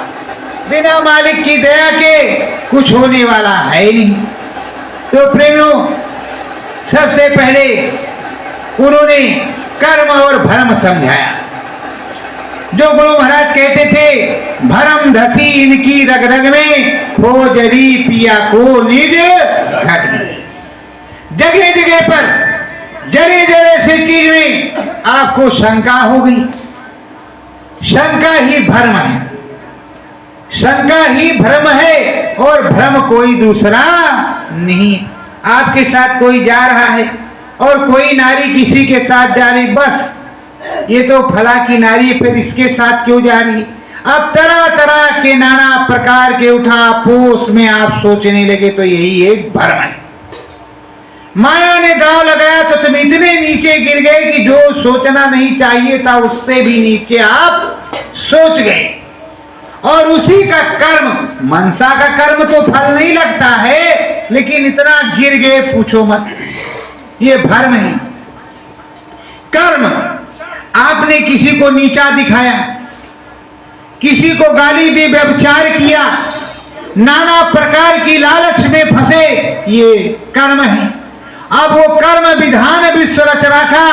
बिना मालिक की दया के कुछ होने वाला है ही नहीं। तो प्रेमियों, सबसे पहले उन्होंने कर्म और भरम समझाया। जो गुरु महाराज कहते थे भरम धसी इनकी रग रग में, खोजरी पिया को निज घट में। जगह जगह पर जरे जरे से चीज में आपको शंका हो गई। शंका ही भ्रम है, शंका ही भ्रम है, और भ्रम कोई दूसरा नहीं। आपके साथ कोई जा रहा है और कोई नारी किसी के साथ जा रही, बस ये तो फला की नारी है, फिर इसके साथ क्यों जा रही? अब तरह तरह के नाना प्रकार के उठा पोस में आप सोचने लगे तो यही एक भ्रम है। माया ने दांव लगाया तो तुम इतने नीचे गिर गए कि जो सोचना नहीं चाहिए था उससे भी नीचे आप सोच गए, और उसी का कर्म, मनसा का कर्म तो फल नहीं लगता है, लेकिन इतना गिर गए पूछो मत। ये भ्रम है। कर्म, आपने किसी को नीचा दिखाया, किसी को गाली दी, व्यभिचार किया, नाना प्रकार की लालच में फंसे, ये कर्म है। अब वो कर्म विधान विश्व रच रखा,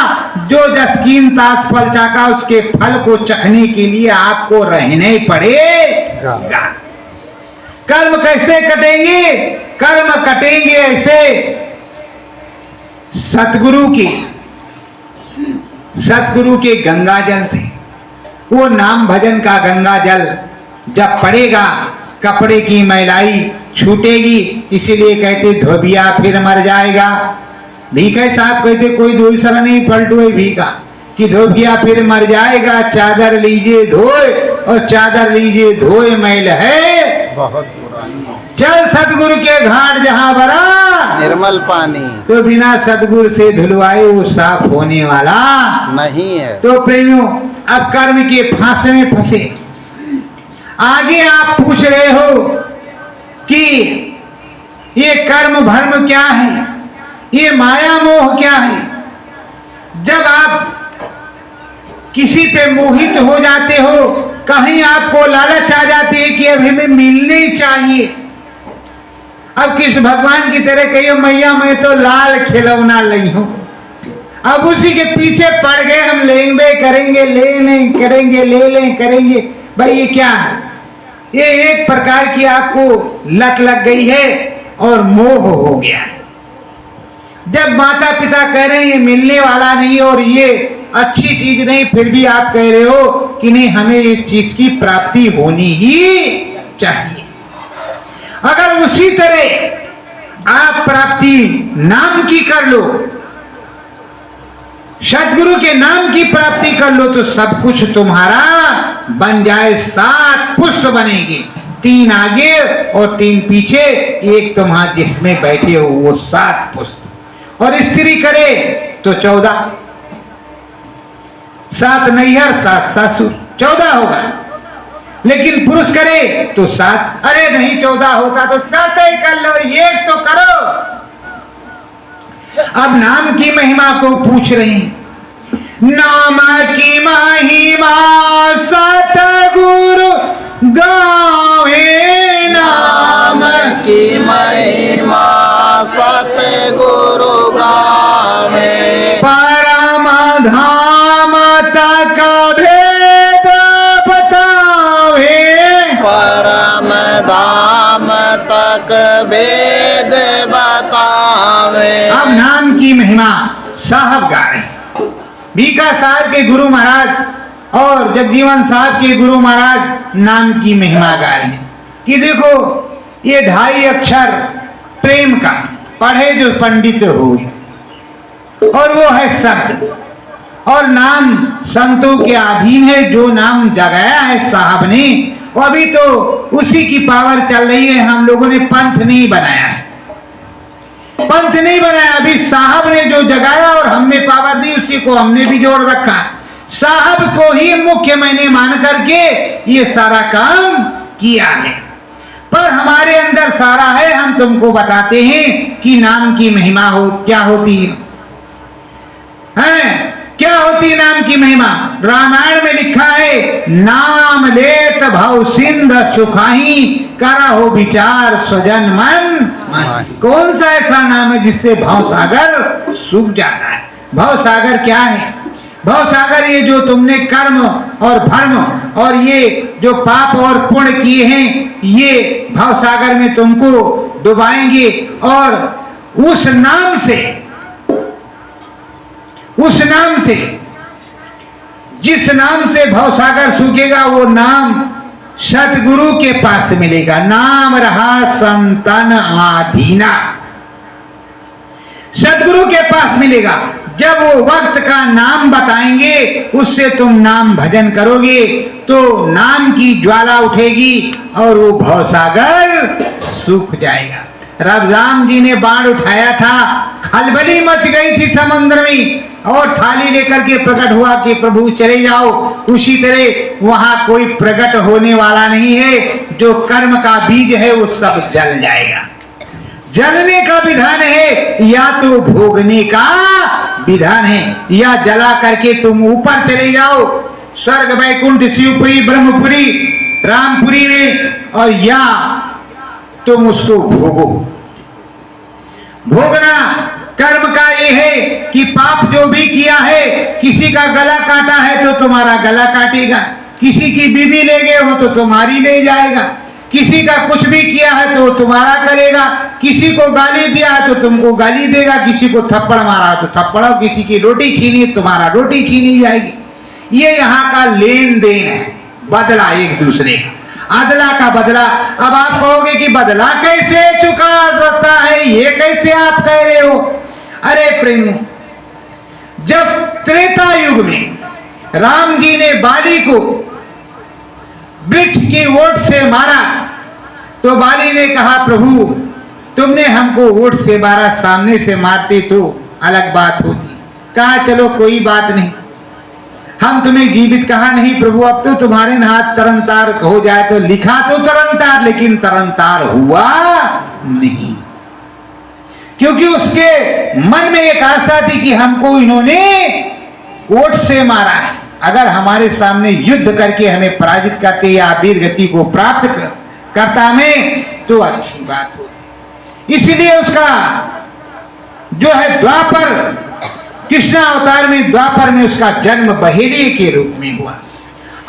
जो जस्कीन तास फल चाका, उसके फल को चखने के लिए आपको रहने पड़ेगा। कर्म कैसे कटेंगे? कर्म कटेंगे ऐसे, सतगुरु के गंगा जल से। वो नाम भजन का गंगा जल जब पड़ेगा कपड़े की मैलाई छूटेगी, इसीलिए कहते धोबिया फिर मर जाएगा। भीखा साहब कहते कोई दूसरा नहीं पलटू है भीखा, कि धो गया फिर मर जाएगा, चादर लीजिए धोए और चादर लीजिए धोए मैल है बहुत पुरानी चल सतगुरु के घाट जहां बरा निर्मल पानी तो बिना सतगुरु से धुलवाए वो साफ होने वाला नहीं है। तो प्रेमियों अब कर्म के फांसे में फंसे। आगे आप पूछ रहे हो कि ये कर्म भर्म क्या है, ये माया मोह क्या है। जब आप किसी पे मोहित हो जाते हो, कहीं आपको लालच आ जाती है कि अब हमें मिलने ही चाहिए। अब कृष्ण भगवान की तरह कहिए मैया मैं तो लाल खिलौना ली हूं, अब उसी के पीछे पड़ गए हम लेंगे करेंगे ले लें करेंगे ले लें करेंगे। भाई ये क्या है, ये एक प्रकार की आपको लत लग गई है और मोह हो गया है। जब माता पिता कह रहे हैं ये मिलने वाला नहीं और ये अच्छी चीज नहीं, फिर भी आप कह रहे हो कि नहीं हमें इस चीज की प्राप्ति होनी ही चाहिए। अगर उसी तरह आप प्राप्ति नाम की कर लो, सतगुरु के नाम की प्राप्ति कर लो तो सब कुछ तुम्हारा बन जाए। 7 पुष्प बनेंगे, 3 आगे और 3 पीछे, एक तुम्हारा जिसमें बैठे हो वो 7 पुष्प। और स्त्री करे तो 14, 7 नैहर 7 ससुर 14 होगा। लेकिन पुरुष करे तो 7, अरे नहीं 14 होता तो 7 ही कर लो, एक तो करो। अब नाम की महिमा को पूछ रही, नाम की महिमा सतगुरु गावे, नाम की महिमा सतगुरु गावे, परम धाम तक भेद बतावे, परम धाम तक वेद बतावे। अब नाम की महिमा साहब गा रहे, भीखा साहब के गुरु महाराज और जगजीवन साहब के गुरु महाराज नाम की महिमा गा रहे हैं कि देखो ये 2.5 अक्षर प्रेम का पढ़े जो पंडित हुए और वो है शब्द, और नाम संतों के अधीन है। जो नाम जगाया है साहब ने वो अभी तो उसी की पावर चल रही है। हम लोगों ने पंथ नहीं बनाया है, पंथ नहीं बनाया, अभी साहब ने जो जगाया और हमने पावर दी उसी को हमने भी जोड़ रखा। साहब को ही मुख्य मैंने मान करके ये सारा काम किया है, पर हमारे अंदर सारा है। हम तुमको बताते हैं कि नाम की महिमा हो क्या होती है, क्या होती है नाम की महिमा। रामायण में लिखा है, नाम लेत भव सिंध सुखाही, करा हो विचार स्वजन मन। कौन सा ऐसा नाम है जिससे भव सागर सूख जाता है। भव सागर क्या है, भव सागर ये जो तुमने कर्म और धर्म और ये जो पाप और पुण्य किए हैं ये भव सागर में तुमको डुबाएंगे। और उस नाम से जिस नाम से भवसागर सूखेगा वो नाम सतगुरु के पास मिलेगा। नाम रहा संतन आधीना, सतगुरु के पास मिलेगा। जब वो वक्त का नाम बताएंगे उससे तुम नाम भजन करोगे तो नाम की ज्वाला उठेगी और वो भवसागर सूख जाएगा। राम जी ने बाण उठाया था, खलबली मच गई थी समुद्र में और थाली लेकर के प्रकट हुआ कि प्रभु चले जाओ। उसी तरह वहां कोई प्रकट होने वाला नहीं है। जो कर्म का बीज है वो सब जल जाएगा। जलने का विधान है या तो भोगने का विधान है, या जला करके तुम ऊपर चले जाओ स्वर्ग वैकुंठ शिवपुरी ब्रह्मपुरी रामपुरी में, और या तुम उसको भोगो। भोगना कर्म का ये है कि पाप जो भी किया है, किसी का गला काटा है तो तुम्हारा गला काटेगा, किसी की बीवी ले गए हो तो तुम्हारी ले जाएगा, किसी का कुछ भी किया है तो तुम्हारा करेगा, किसी को गाली दिया है तो तुमको गाली देगा, किसी को थप्पड़ मारा है तो थप्पड़, किसी की रोटी छीनी तुम्हारा रोटी छीनी जाएगी। ये यहाँ का लेन देन है, बदला एक दूसरे का, अदला का बदला। अब आप कहोगे कि बदला कैसे चुका जाता है, ये कैसे आप कह रहे हो। अरे प्रेम, जब त्रेता युग में राम जी ने बाली को वृक्ष की ओट से मारा तो बाली ने कहा, प्रभु तुमने हमको ओट से मारा, सामने से मारते तो अलग बात होती। कहा चलो कोई बात नहीं, हम तुम्हें जीवित कहा नहीं प्रभु, अब तो तुम्हारे हाथ तरनतार हो जाए तो लिखा तो तरनतार, लेकिन तरनतार हुआ नहीं, क्योंकि उसके मन में एक आशा थी कि हमको इन्होंने ओट से मारा है, अगर हमारे सामने युद्ध करके हमें पराजित करते या वीर गति को प्राप्त करता में तो अच्छी बात होती। इसलिए उसका जो है द्वापर कृष्ण अवतार में, द्वापर में उसका जन्म बहेलिये के रूप में हुआ।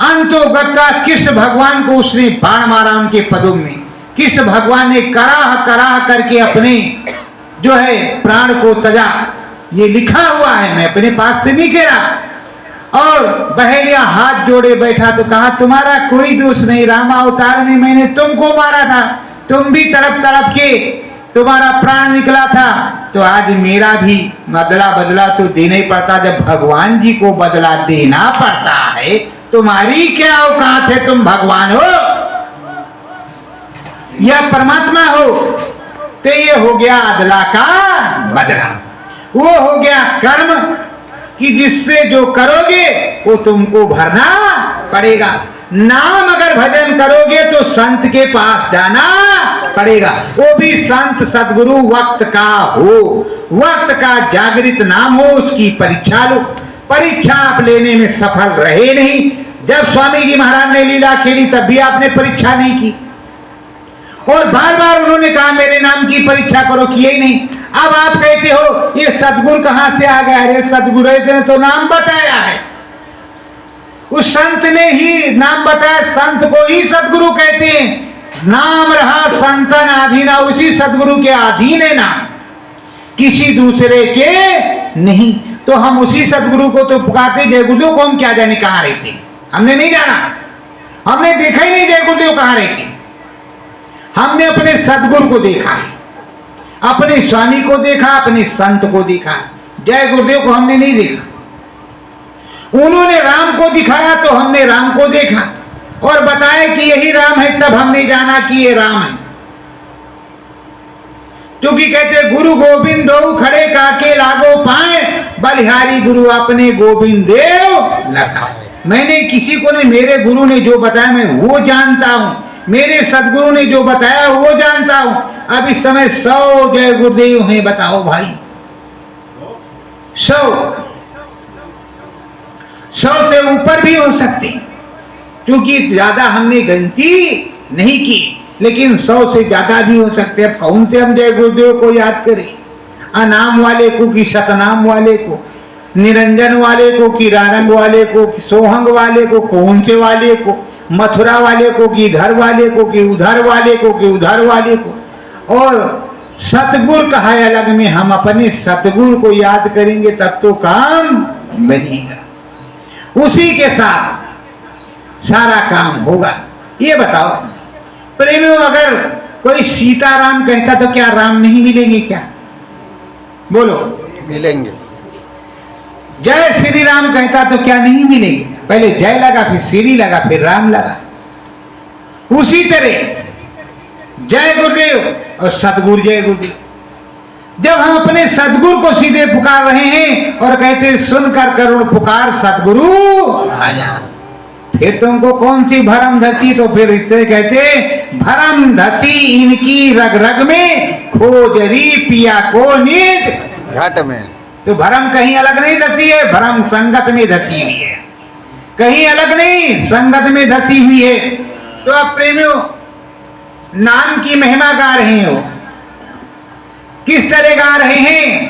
अंतोगता कृष्ण भगवान को उसने बाण मारा उनके पदों में। कृष्ण भगवान ने कराह कराह करके अपने जो है प्राण को तजा, ये लिखा हुआ है, मैं अपने पास से नहीं कह रहा। और बहेलिया हाथ जोड़े बैठा तो कहा तुम्हारा कोई दोष नहीं, रामा अवतार में मैंने तुमको मारा था, तुम भी तड़प तड़प के तुम्हारा प्राण निकला था, तो आज मेरा भी बदला तो देना ही पड़ता। जब भगवान जी को बदला देना पड़ता है, तुम्हारी क्या औकात है, तुम भगवान हो या परमात्मा हो? तो ये हो गया अदला का बदला, वो हो गया कर्म कि जिससे जो करोगे वो तुमको भरना पड़ेगा। नाम अगर भजन करोगे तो संत के पास जाना पड़ेगा, वो भी संत सदगुरु वक्त का हो, वक्त का जागृत नाम हो, उसकी परीक्षा लो। परीक्षा आप लेने में सफल रहे नहीं। जब स्वामी जी महाराज ने लीला खेली तब भी आपने परीक्षा नहीं की, और बार बार उन्होंने कहा मेरे नाम की परीक्षा करो, किए ही नहीं। अब आप कहते हो ये सदगुरु कहां से आ गया? अरे सदगुरु ने तो नाम बताया है, उस संत ने ही नाम बताया, संत को ही सदगुरु कहते हैं। नाम रहा संतन अधीना, उसी सदगुरु के अधीन है नाम, किसी दूसरे के नहीं। तो हम उसी सदगुरु को तो पुकारते, जय गुरुदेव को हम क्या जाने कहां रहते, हमने नहीं जाना, हमने देखा ही नहीं जय गुरुदेव कहां रहते। हमने अपने सदगुरु को देखा है, अपने स्वामी को देखा, अपने संत को देखा, जय गुरुदेव को हमने नहीं देखा। उन्होंने राम को दिखाया तो हमने राम को देखा और बताया कि यही राम है, तब हमने जाना कि ये राम है। क्योंकि कहते गुरु गोविंद दो खड़े काके लागो पाए, बलिहारी गुरु अपने गोविंद देव लखाए। मैंने किसी को नहीं, मेरे गुरु ने जो बताया मैं वो जानता हूं, मेरे सदगुरु ने जो बताया वो जानता हूं। अब इस समय 100 जय गुरुदेव हैं, बताओ भाई, 100 से ऊपर भी हो सकते, क्योंकि ज्यादा हमने गिनती नहीं की, लेकिन 100 से ज्यादा भी हो सकते। अब कौन से हम जय गुरुदेव को याद करें? अनाम वाले को कि शतनाम वाले को, निरंजन वाले को कि रारंग वाले को, सोहंग वाले को, कौन से वाले को, मथुरा वाले को कि इधर वाले को कि उधर वाले को कि उधर वाले को। और सतगुरु कहा अलग में, हम अपने सतगुरु को याद करेंगे तब तो काम बनेगा, उसी के साथ सारा काम होगा। ये बताओ प्रेमियों, अगर कोई सीताराम कहता तो क्या राम नहीं मिलेंगे क्या? बोलो, मिलेंगे। जय श्री राम कहता तो क्या नहीं मिलेंगे? पहले जय लगा, फिर श्री लगा, फिर राम लगा। उसी तरह जय गुरुदेव और सदगुरु जय गुरुदेव। जब हम अपने सदगुरु को सीधे पुकार रहे हैं और कहते सुनकर करुण पुकार सदगुरु आजा, फिर तुमको कौन सी भरम धसी? तो फिर इससे कहते भरम धसी इनकी रग रग में, खोजरी पिया को निज घाट में। तो भरम कहीं अलग नहीं धसी है, भरम संगत में धसी हुई है, कहीं अलग नहीं, संगत में धसी हुई है। तो अब प्रेमियों नाम की महिमा गा रहे हो, किस तरह गा रहे हैं?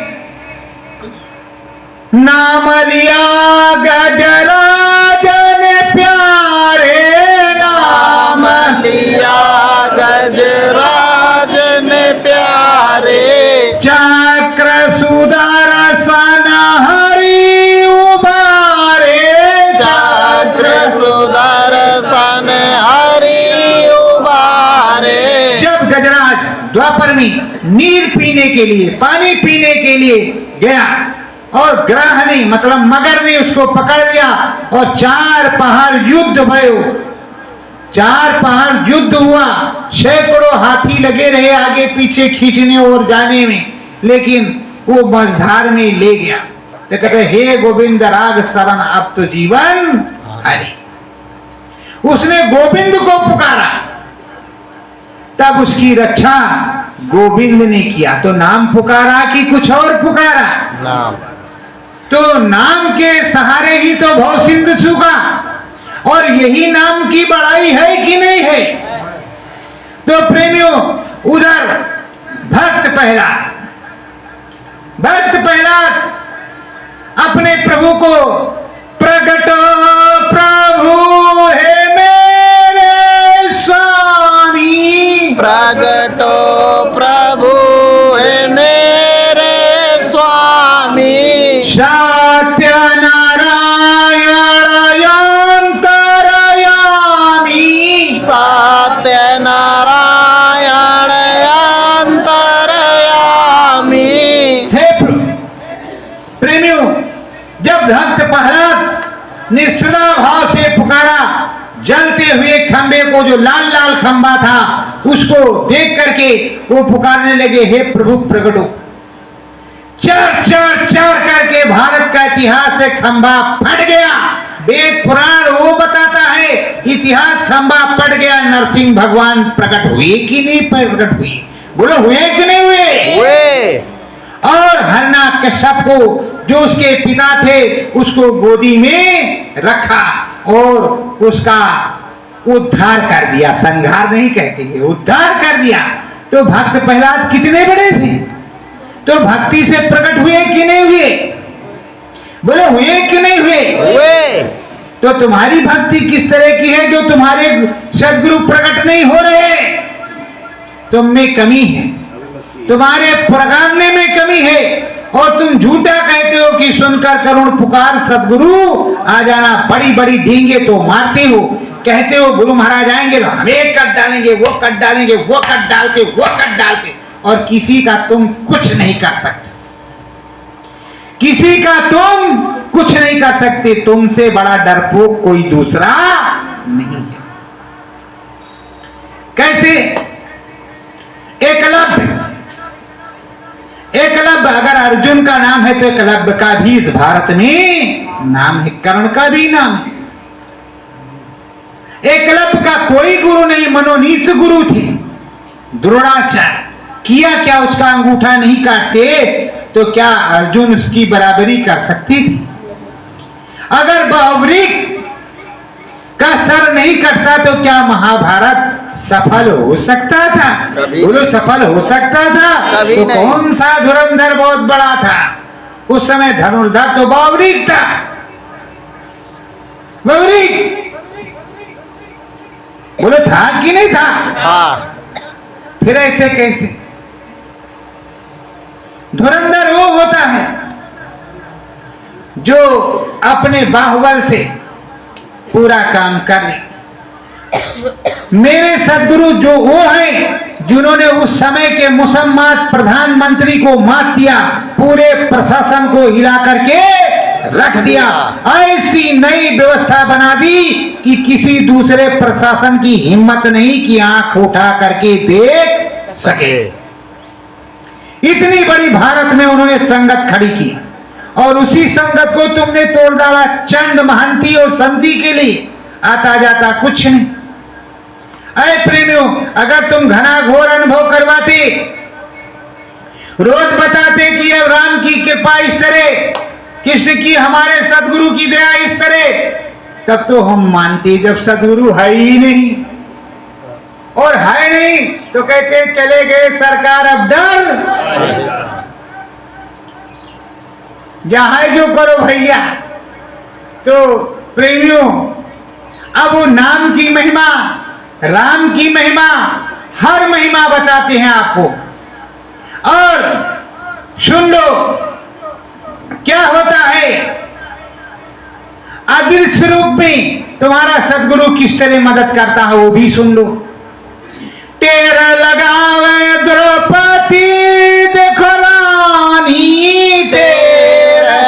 नाम लिया गजराज ने प्यारे, नाम लिया गजराज ने प्यारे, चक्र सुदर्शन हरि उबारे, चक्र सुदर्शन हरि उबारे। जब गजराज द्वापर में नीर पीने के लिए, पानी पीने के लिए गया और ग्रह ने मतलब मगर ने उसको पकड़ लिया और 4 पहाड़ युद्ध भयो। 4 पहाड़ युद्ध हुआ, सैकड़ों हाथी लगे रहे आगे पीछे खींचने और जाने में, लेकिन वो मझधार में ले गया। तो कहते हे गोविंद राग शरण अब तो जीवन हरि। उसने गोविंद को पुकारा, तब उसकी रक्षा गोविंद ने किया। तो नाम पुकारा कि कुछ और पुकारा? नाम। तो नाम के सहारे ही तो भव सिंधु सूखा, और यही नाम की बड़ाई है कि नहीं है? तो प्रेमियों, उधर भक्त प्रहलाद अपने प्रभु को प्रगटो प्रभु है मेरे स्वामी, प्रगटो प्रभु है मेरे स्वामी, सत्य नारायण अंतरयामी, सत्य नारायण अंतरयामी। हे प्रेमियों, जब भक्त प्रहलाद ने सदा भाव से पुकारा, जलते हुए खंबे को, जो लाल लाल खंबा था, उसको देख करके वो पुकारने लगे हे प्रभु प्रगटो। चर करके भारत का इतिहास से खंबा फट गया। वेद पुराण वो बताता है, इतिहास खंबा फट गया। नरसिंह भगवान प्रकट हुए कि नहीं प्रकट हुए? बोलो हुए कि नहीं हुए? और हिरण्यकश्यप को, जो उसके पिता थे, उसको गोदी में रखा और उसका उद्धार कर दिया। संहार नहीं कहते हैं, उद्धार कर दिया। तो भक्त प्रहलाद कितने बड़े थे? तो भक्ति से प्रकट हुए कि नहीं हुए? बोले हुए कि नहीं हुए? तो तुम्हारी भक्ति किस तरह की है जो तुम्हारे सदगुरु प्रकट नहीं हो रहे? तुम में कमी है, तुम्हारे प्रगामने में कमी है, और तुम झूठा कहते हो कि सुनकर करुण पुकार सदगुरु आ जाना। बड़ी बड़ी डींगे तो मारते हो, कहते हो गुरु महाराज आएंगे तो हम एक कट डालेंगे, वो कट डालेंगे, वो कट डालते, वो कट डालते, और किसी का तुम कुछ नहीं कर सकते। किसी का तुम कुछ नहीं कर सकते। तुमसे बड़ा डरपोक कोई दूसरा नहीं है। कैसे? एकलव्य अगर अर्जुन का नाम है तो एकलव्य का भी इस भारत में नाम है, कर्ण का भी नाम है। एकलव्य का कोई गुरु नहीं, मनोनीत गुरु थे द्रोणाचार्य। किया क्या? उसका अंगूठा नहीं काटते तो क्या अर्जुन उसकी बराबरी कर सकती थी? अगर बावरिक का सर नहीं कटता तो क्या महाभारत सफल हो सकता था? बोलो सफल हो सकता था? कभी तो नहीं। कौन सा धुरंधर बहुत बड़ा था? उस समय धनुर्धर तो बावरिक था। बावरिक बोलो था कि नहीं था? हाँ। फिर ऐसे कैसे? धुरंधर वो होता है जो अपने बाहुबल से पूरा काम कर ले। मेरे सदगुरु जो वो हैं जिन्होंने उस समय के मुसलमान प्रधानमंत्री को मात दिया, पूरे प्रशासन को हिला करके रख दिया, ऐसी नई व्यवस्था बना दी कि किसी दूसरे प्रशासन की हिम्मत नहीं कि आंख उठा करके देख सके। इतनी बड़ी भारत में उन्होंने संगत खड़ी की, और उसी संगत को तुमने तोड़ डाला चंद महंती और संति के लिए। आता जाता कुछ नहीं। अरे प्रेमियों, अगर तुम घना घोर अनुभव करवाते, रोज बताते कि अब राम की कृपा इस तरह, कृष्ण की, हमारे सदगुरु की दया इस तरह, तब तो हम मानते। जब सदगुरु है ही नहीं, और है नहीं तो कहते चले गए सरकार, अब डर जहां जो करो भैया। तो प्रेमियों, अब वो नाम की महिमा, राम की महिमा, हर महिमा बताते हैं आपको। और सुन लो क्या होता है अदृश्य रूप में तुम्हारा सदगुरु किस तरह मदद करता है, वो भी सुन लो। तेरा लगावे द्रौपदी देखो रानी, तेरा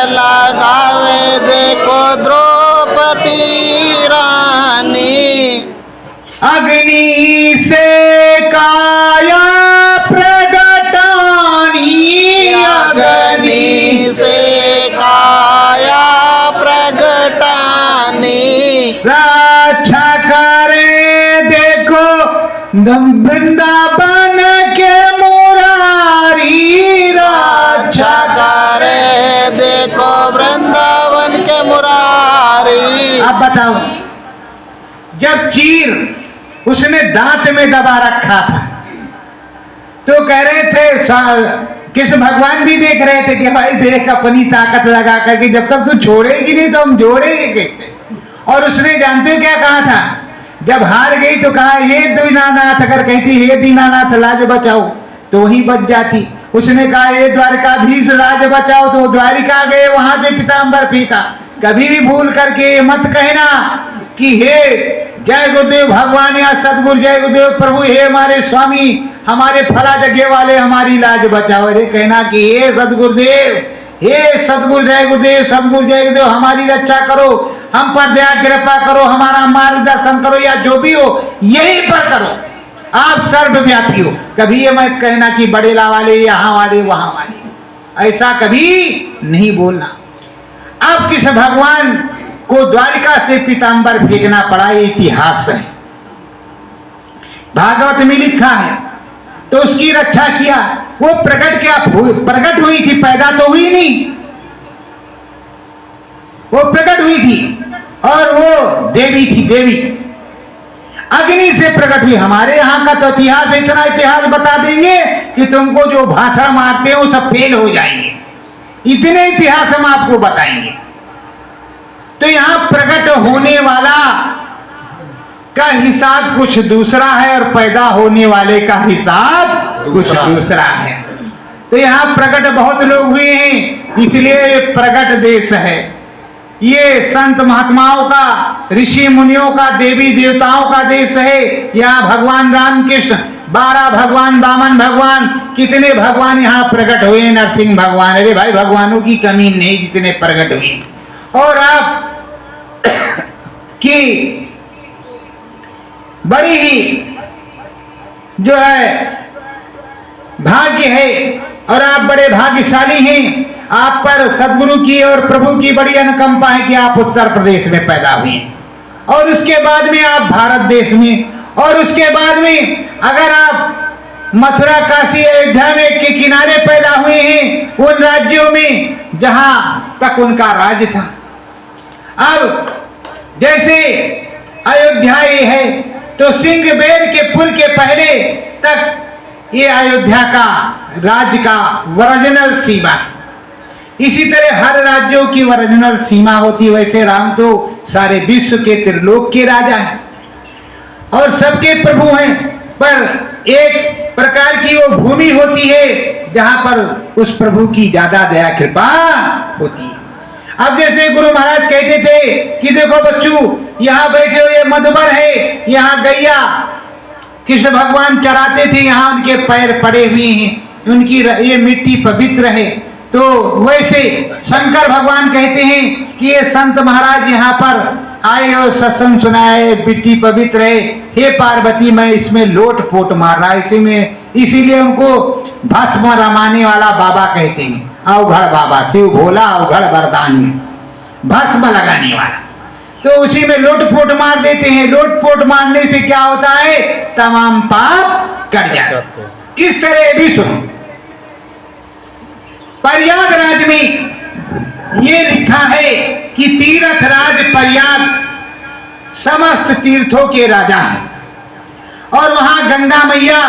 जब चीर उसने दांत में दबा रखा था, तो कह रहे थे, कृष्ण भगवान भी देख रहे थे कि भाई देख अपनी ताकत लगा करके जब तक तू छोड़ेगी नहीं तो हम जोड़ेंगे कैसे। और उसने जानते हो क्या कहा था, जब हार गई तो कहा हे दीनानाथ, अगर कहती हे दीनानाथ लाज बचाओ तो वहीं बच जाती। उसने कहा हे द्वारकाधीश लाज बचाओ, तो द्वारिका गए, वहां से पीताम्बर फेंका। कभी भी भूल करके मत कहना कि हे जय गुरुदेव भगवान या सदगुरु, जय गुरुदेव प्रभु, हे हमारे स्वामी, हमारे फला जगह वाले हमारी लाज बचाओ। अरे कहना कि हे सदगुरुदेव, हे सदगुरु जय गुरुदेव, सदगुरु जय गुरुदेव, हमारी रक्षा करो, हम पर दया कृपा करो, हमारा मार्गदर्शन करो, या जो भी हो यही पर करो, आप सर्वव्यापी हो। कभी ये मत कहना कि बड़ेला वाले, यहाँ वाले, वहां वाले, ऐसा कभी नहीं बोलना। अब कृष्ण भगवान को द्वारिका से पीताम्बर फेंकना पड़ा, ये इतिहास है, भागवत में लिखा है। तो उसकी रक्षा किया। वो प्रकट हुई थी, पैदा तो हुई नहीं, वो प्रकट हुई थी, और वो देवी थी, देवी अग्नि से प्रकट हुई। हमारे यहाँ का तो इतिहास, इतना इतिहास बता देंगे कि तुमको जो भाषण मारते हो सब फेल हो जाएंगे, इतने इतिहास हम आपको बताएंगे। तो यहाँ प्रकट होने वाला का हिसाब कुछ दूसरा है, और पैदा होने वाले का हिसाब कुछ दूसरा है। तो यहाँ प्रकट बहुत लोग हुए हैं, इसलिए ये प्रकट देश है। ये संत महात्माओं का, ऋषि मुनियों का, देवी देवताओं का देश है। यहाँ भगवान रामकृष्ण, 12 भगवान, वामन भगवान, कितने भगवान यहाँ प्रकट हुए, नरसिंह भगवान। अरे भाई भगवानों की कमी नहीं, जितने प्रकट हुए। और आप की बड़ी ही जो है भाग्य है, और आप बड़े भाग्यशाली हैं। आप पर सदगुरु की और प्रभु की बड़ी अनुकंपा है कि आप उत्तर प्रदेश में पैदा हुए, और उसके बाद में आप भारत देश में, और उसके बाद में अगर आप मथुरा, काशी, अयोध्या में के किनारे पैदा हुए हैं, उन राज्यों में जहां तक उनका राज्य था। अब जैसे अयोध्या ये है, तो सिंहबेर के पुल के पहले तक ये अयोध्या का राज्य का ओरिजिनल सीमा। इसी तरह हर राज्यों की ओरिजिनल सीमा होती, वैसे राम तो सारे विश्व के त्रिलोक के राजा हैं और सबके प्रभु हैं, पर एक प्रकार की वो भूमि होती है जहां पर उस प्रभु की ज्यादा दया कृपा होती है। अब जैसे गुरु महाराज कहते थे कि देखो बच्चों, यहाँ बैठे हो, ये मधुबर है, यहाँ गैया कृष्ण भगवान चराते थे, यहाँ उनके पैर पड़े हुए हैं, उनकी ये मिट्टी पवित्र है। तो वैसे शंकर भगवान कहते हैं कि ये संत महाराज यहाँ पर आए और सत्संग सुनाए, मिट्टी पवित्र है, हे पार्वती मैं इसमें लोट पोट मार रहा, इसी में, इसीलिए उनको भस्म रमाने वाला बाबा कहते हैं, अवघड़ बाबा, शिव भोला अवघड़ वरदान में भस्म लगाने वाला। तो उसी में लोटपोट मार देते हैं। लोटपोट मारने से क्या होता है, तमाम पाप कट जाते हैं। किस तरह भी सुनो, प्रयागराज में ये लिखा है कि तीर्थ राज प्रयाग समस्त तीर्थों के राजा है, और वहां गंगा मैया,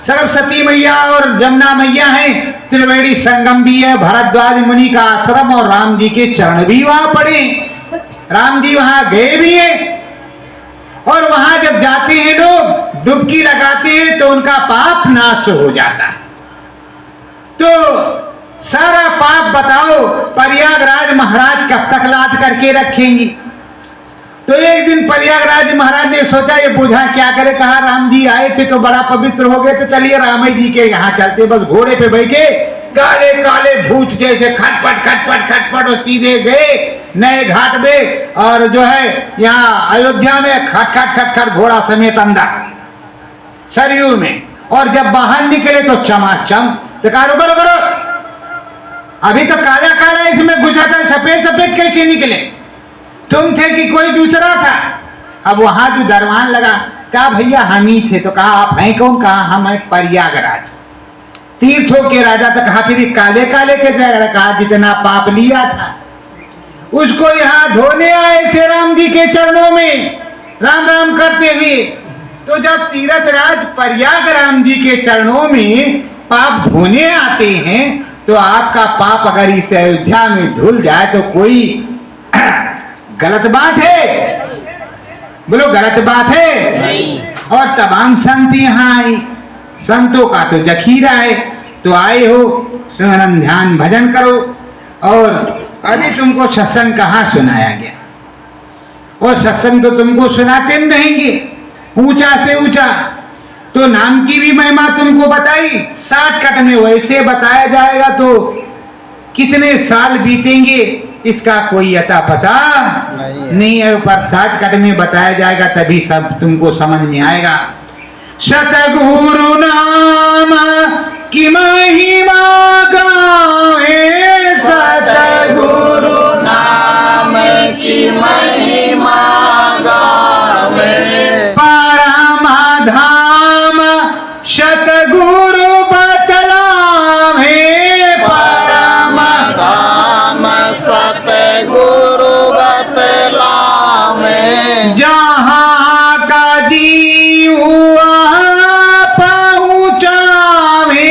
सरस्वती मैया और जमुना मैया है, त्रिवेणी संगम भी है, भरद्वाज मुनि का आश्रम, और राम जी के चरण भी वहां पड़े, राम जी वहां गए भी हैं। और वहां जब जाते हैं लोग, डुबकी लगाते हैं तो उनका पाप नाश हो जाता है। तो सारा पाप बताओ प्रयागराज महाराज कब तक लाद करके रखेंगे। तो एक दिन प्रयागराज महाराज ने सोचा ये बूझा क्या करे, कहा राम जी आए थे तो बड़ा पवित्र हो गए, तो चलिए राम जी के यहाँ चलते। बस घोड़े पे बैठे, काले काले भूत जैसे खटपट खटपट खटपट, और सीधे गए नए घाट में, और जो है यहाँ अयोध्या में खट खट खट खट घोड़ा समेत अंदर सरयू में। और जब बाहर निकले तो चमाचम, तो कहा रुको रुको रुको, अभी तो काला काला इसमें घुसा था, सफेद सफेद कैसे निकले, तुम थे कि कोई दूसरा था। अब वहां जो दरबान लगा, कहा भैया हम ही थे। तो कहा आप हैं कौन, कहा हम हैं प्रयागराज, तीर्थों के राजा। तो कहा फिर काले काले के जगह, कहा जितना पाप लिया था उसको यहाँ धोने आए थे राम जी के चरणों में, राम राम करते हुए। तो जब तीर्थ राज प्रयागराम जी के चरणों में पाप धोने आते हैं, तो आपका पाप अगर इस अयोध्या में धुल जाए तो कोई गलत बात है? बोलो गलत बात है? नहीं। और तमाम संत यहाँ आए, संतों का तो जखीरा है, तो आए हो सुमरन ध्यान भजन करो। और अभी तुमको सत्संग कहाँ सुनाया गया? और सत्संग तो तुमको सुनाते हम रहेंगे ऊंचा से ऊंचा। तो नाम की भी महिमा तुमको बताई, 60 कट में वैसे बताया जाएगा तो कितने साल बीतेंगे इसका कोई अता पता नहीं है। पर 60 कट में बताया जाएगा तभी सब तुमको समझ में आएगा। सतगुरु नाम की महिमा गाए, सतगुरु नाम की महिमा गावे, परम धाम सतगुरु बतलावे, परम धाम सतगुरु बतलावे, जहाँ का जीव वहाँ पहुँचावे,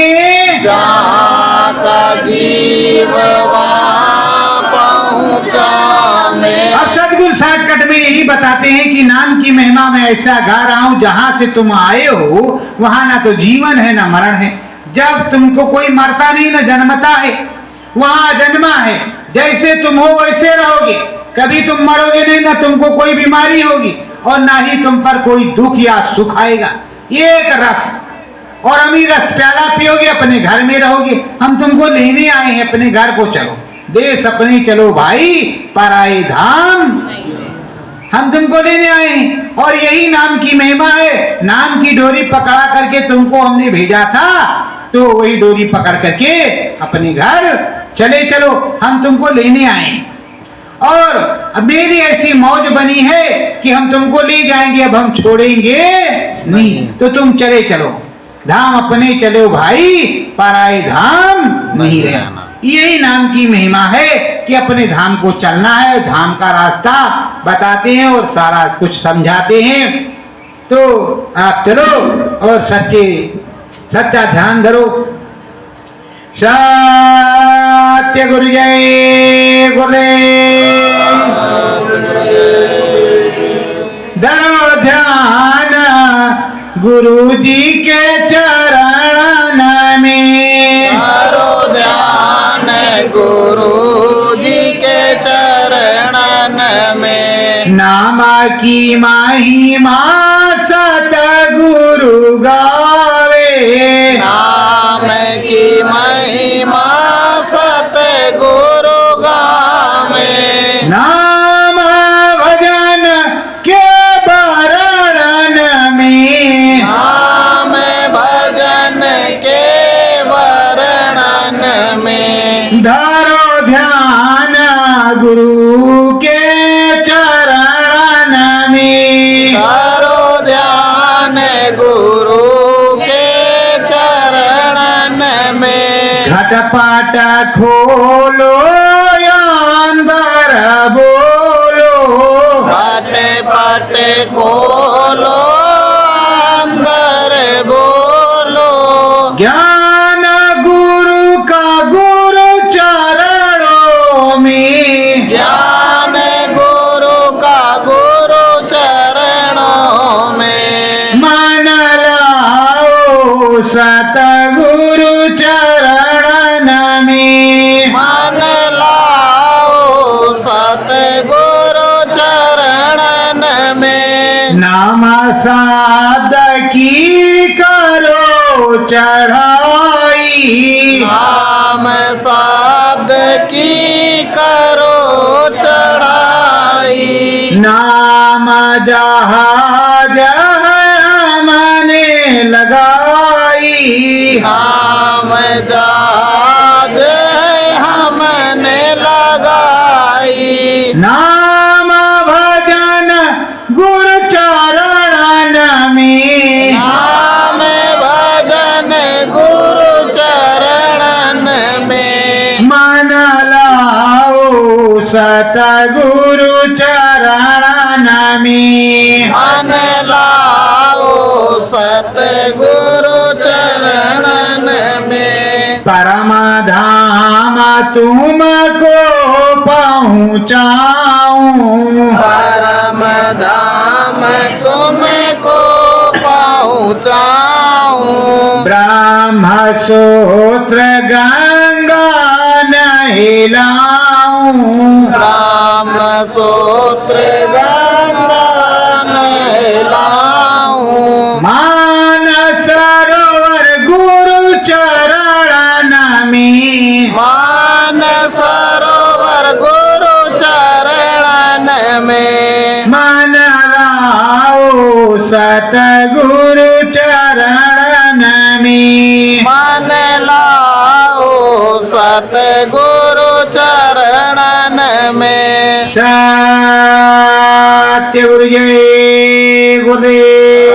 जहाँ का जीव वहाँ पहुँचावे। अब सतगुरु शॉर्टकट में यही बताते हैं कि नाम की महिमा में ऐसा गा रहा हूँ, जहाँ से तुम आए हो वहाँ ना तो जीवन है ना मरण है। जब तुमको कोई मरता नहीं ना जन्मता है, वहाँ जन्मा है। जैसे तुम हो वैसे रहोगे, कभी तुम मरोगे नहीं, ना तुमको कोई बीमारी होगी और ना ही तुम पर कोई दुख या सुख आएगा। एक रस और अमीर रस प्याला पियोगे, अपने घर में रहोगे। हम तुमको लेने आए हैं, अपने घर को चलो, देश अपने चलो भाई, पराए धाम हम तुमको लेने आए हैं। और यही नाम की महिमा है। नाम की डोरी पकड़ा करके तुमको हमने भेजा था, तो वही डोरी पकड़ करके अपने घर चले चलो, हम तुमको लेने आए। और अब मेरी ऐसी मौज बनी है कि हम तुमको ले जाएंगे, अब हम छोड़ेंगे नहीं। तो तुम चले चलो, धाम अपने चलो भाई, पराए धाम नहीं रहना। यही नाम की महिमा है कि अपने धाम को चलना है, धाम का रास्ता बताते हैं और सारा कुछ समझाते हैं। तो आप चलो और सच्चा ध्यान धरो। सत्य गुरु जय गुरुदेव। धरो ध्यान गुरु जी के चरण में, धरो ध्यान गुरु जी के चरणन में, नाम की महिमा सतगुरु गावे, नाम की महिमा सतगुरु गावे, नाम भजन के वर्णन में, नाम भजन के वर्णन में, धरो ध्यान गुरु के चरण में, धरो ध्यान गुरु के चरणन में, घटपट खोलो अंदर बोलो, घटपट खोलो अंदर बोलो, ज्ञान गुरु का गुरु चरणों में, ज्ञान गुरु का गुरु चरणों में, मन लाओ सतगुरु चरण में, मन लाओ सतगुरु चरणन में, नाम शब्द की करो चढ़ाई, नाम शब्द की करो चढ़ाई, नाम जहाज हमने लगाई, नाम जहाज हमने लगाई, नाम भजन गुरु चरण में, नाम भजन गुरु चरणन में, मन लाओ सतगुरु चरण में, मन लाओ सतगुरु चरणन में परम धाम तुमको पहुँचाऊं परम धाम तुमको पहुँचाऊं ब्रह्म सूत्र गंगा नहिलाऊं राम सूत्र गंगा नहलाऊं मानस सरोवर गुरु चरण में मान सरोवर गुरु चरण में मन लाओ सतगुरु चरण में मन लाओ सतगुरु चरणन में सत्य गुरु जय गुरुदेव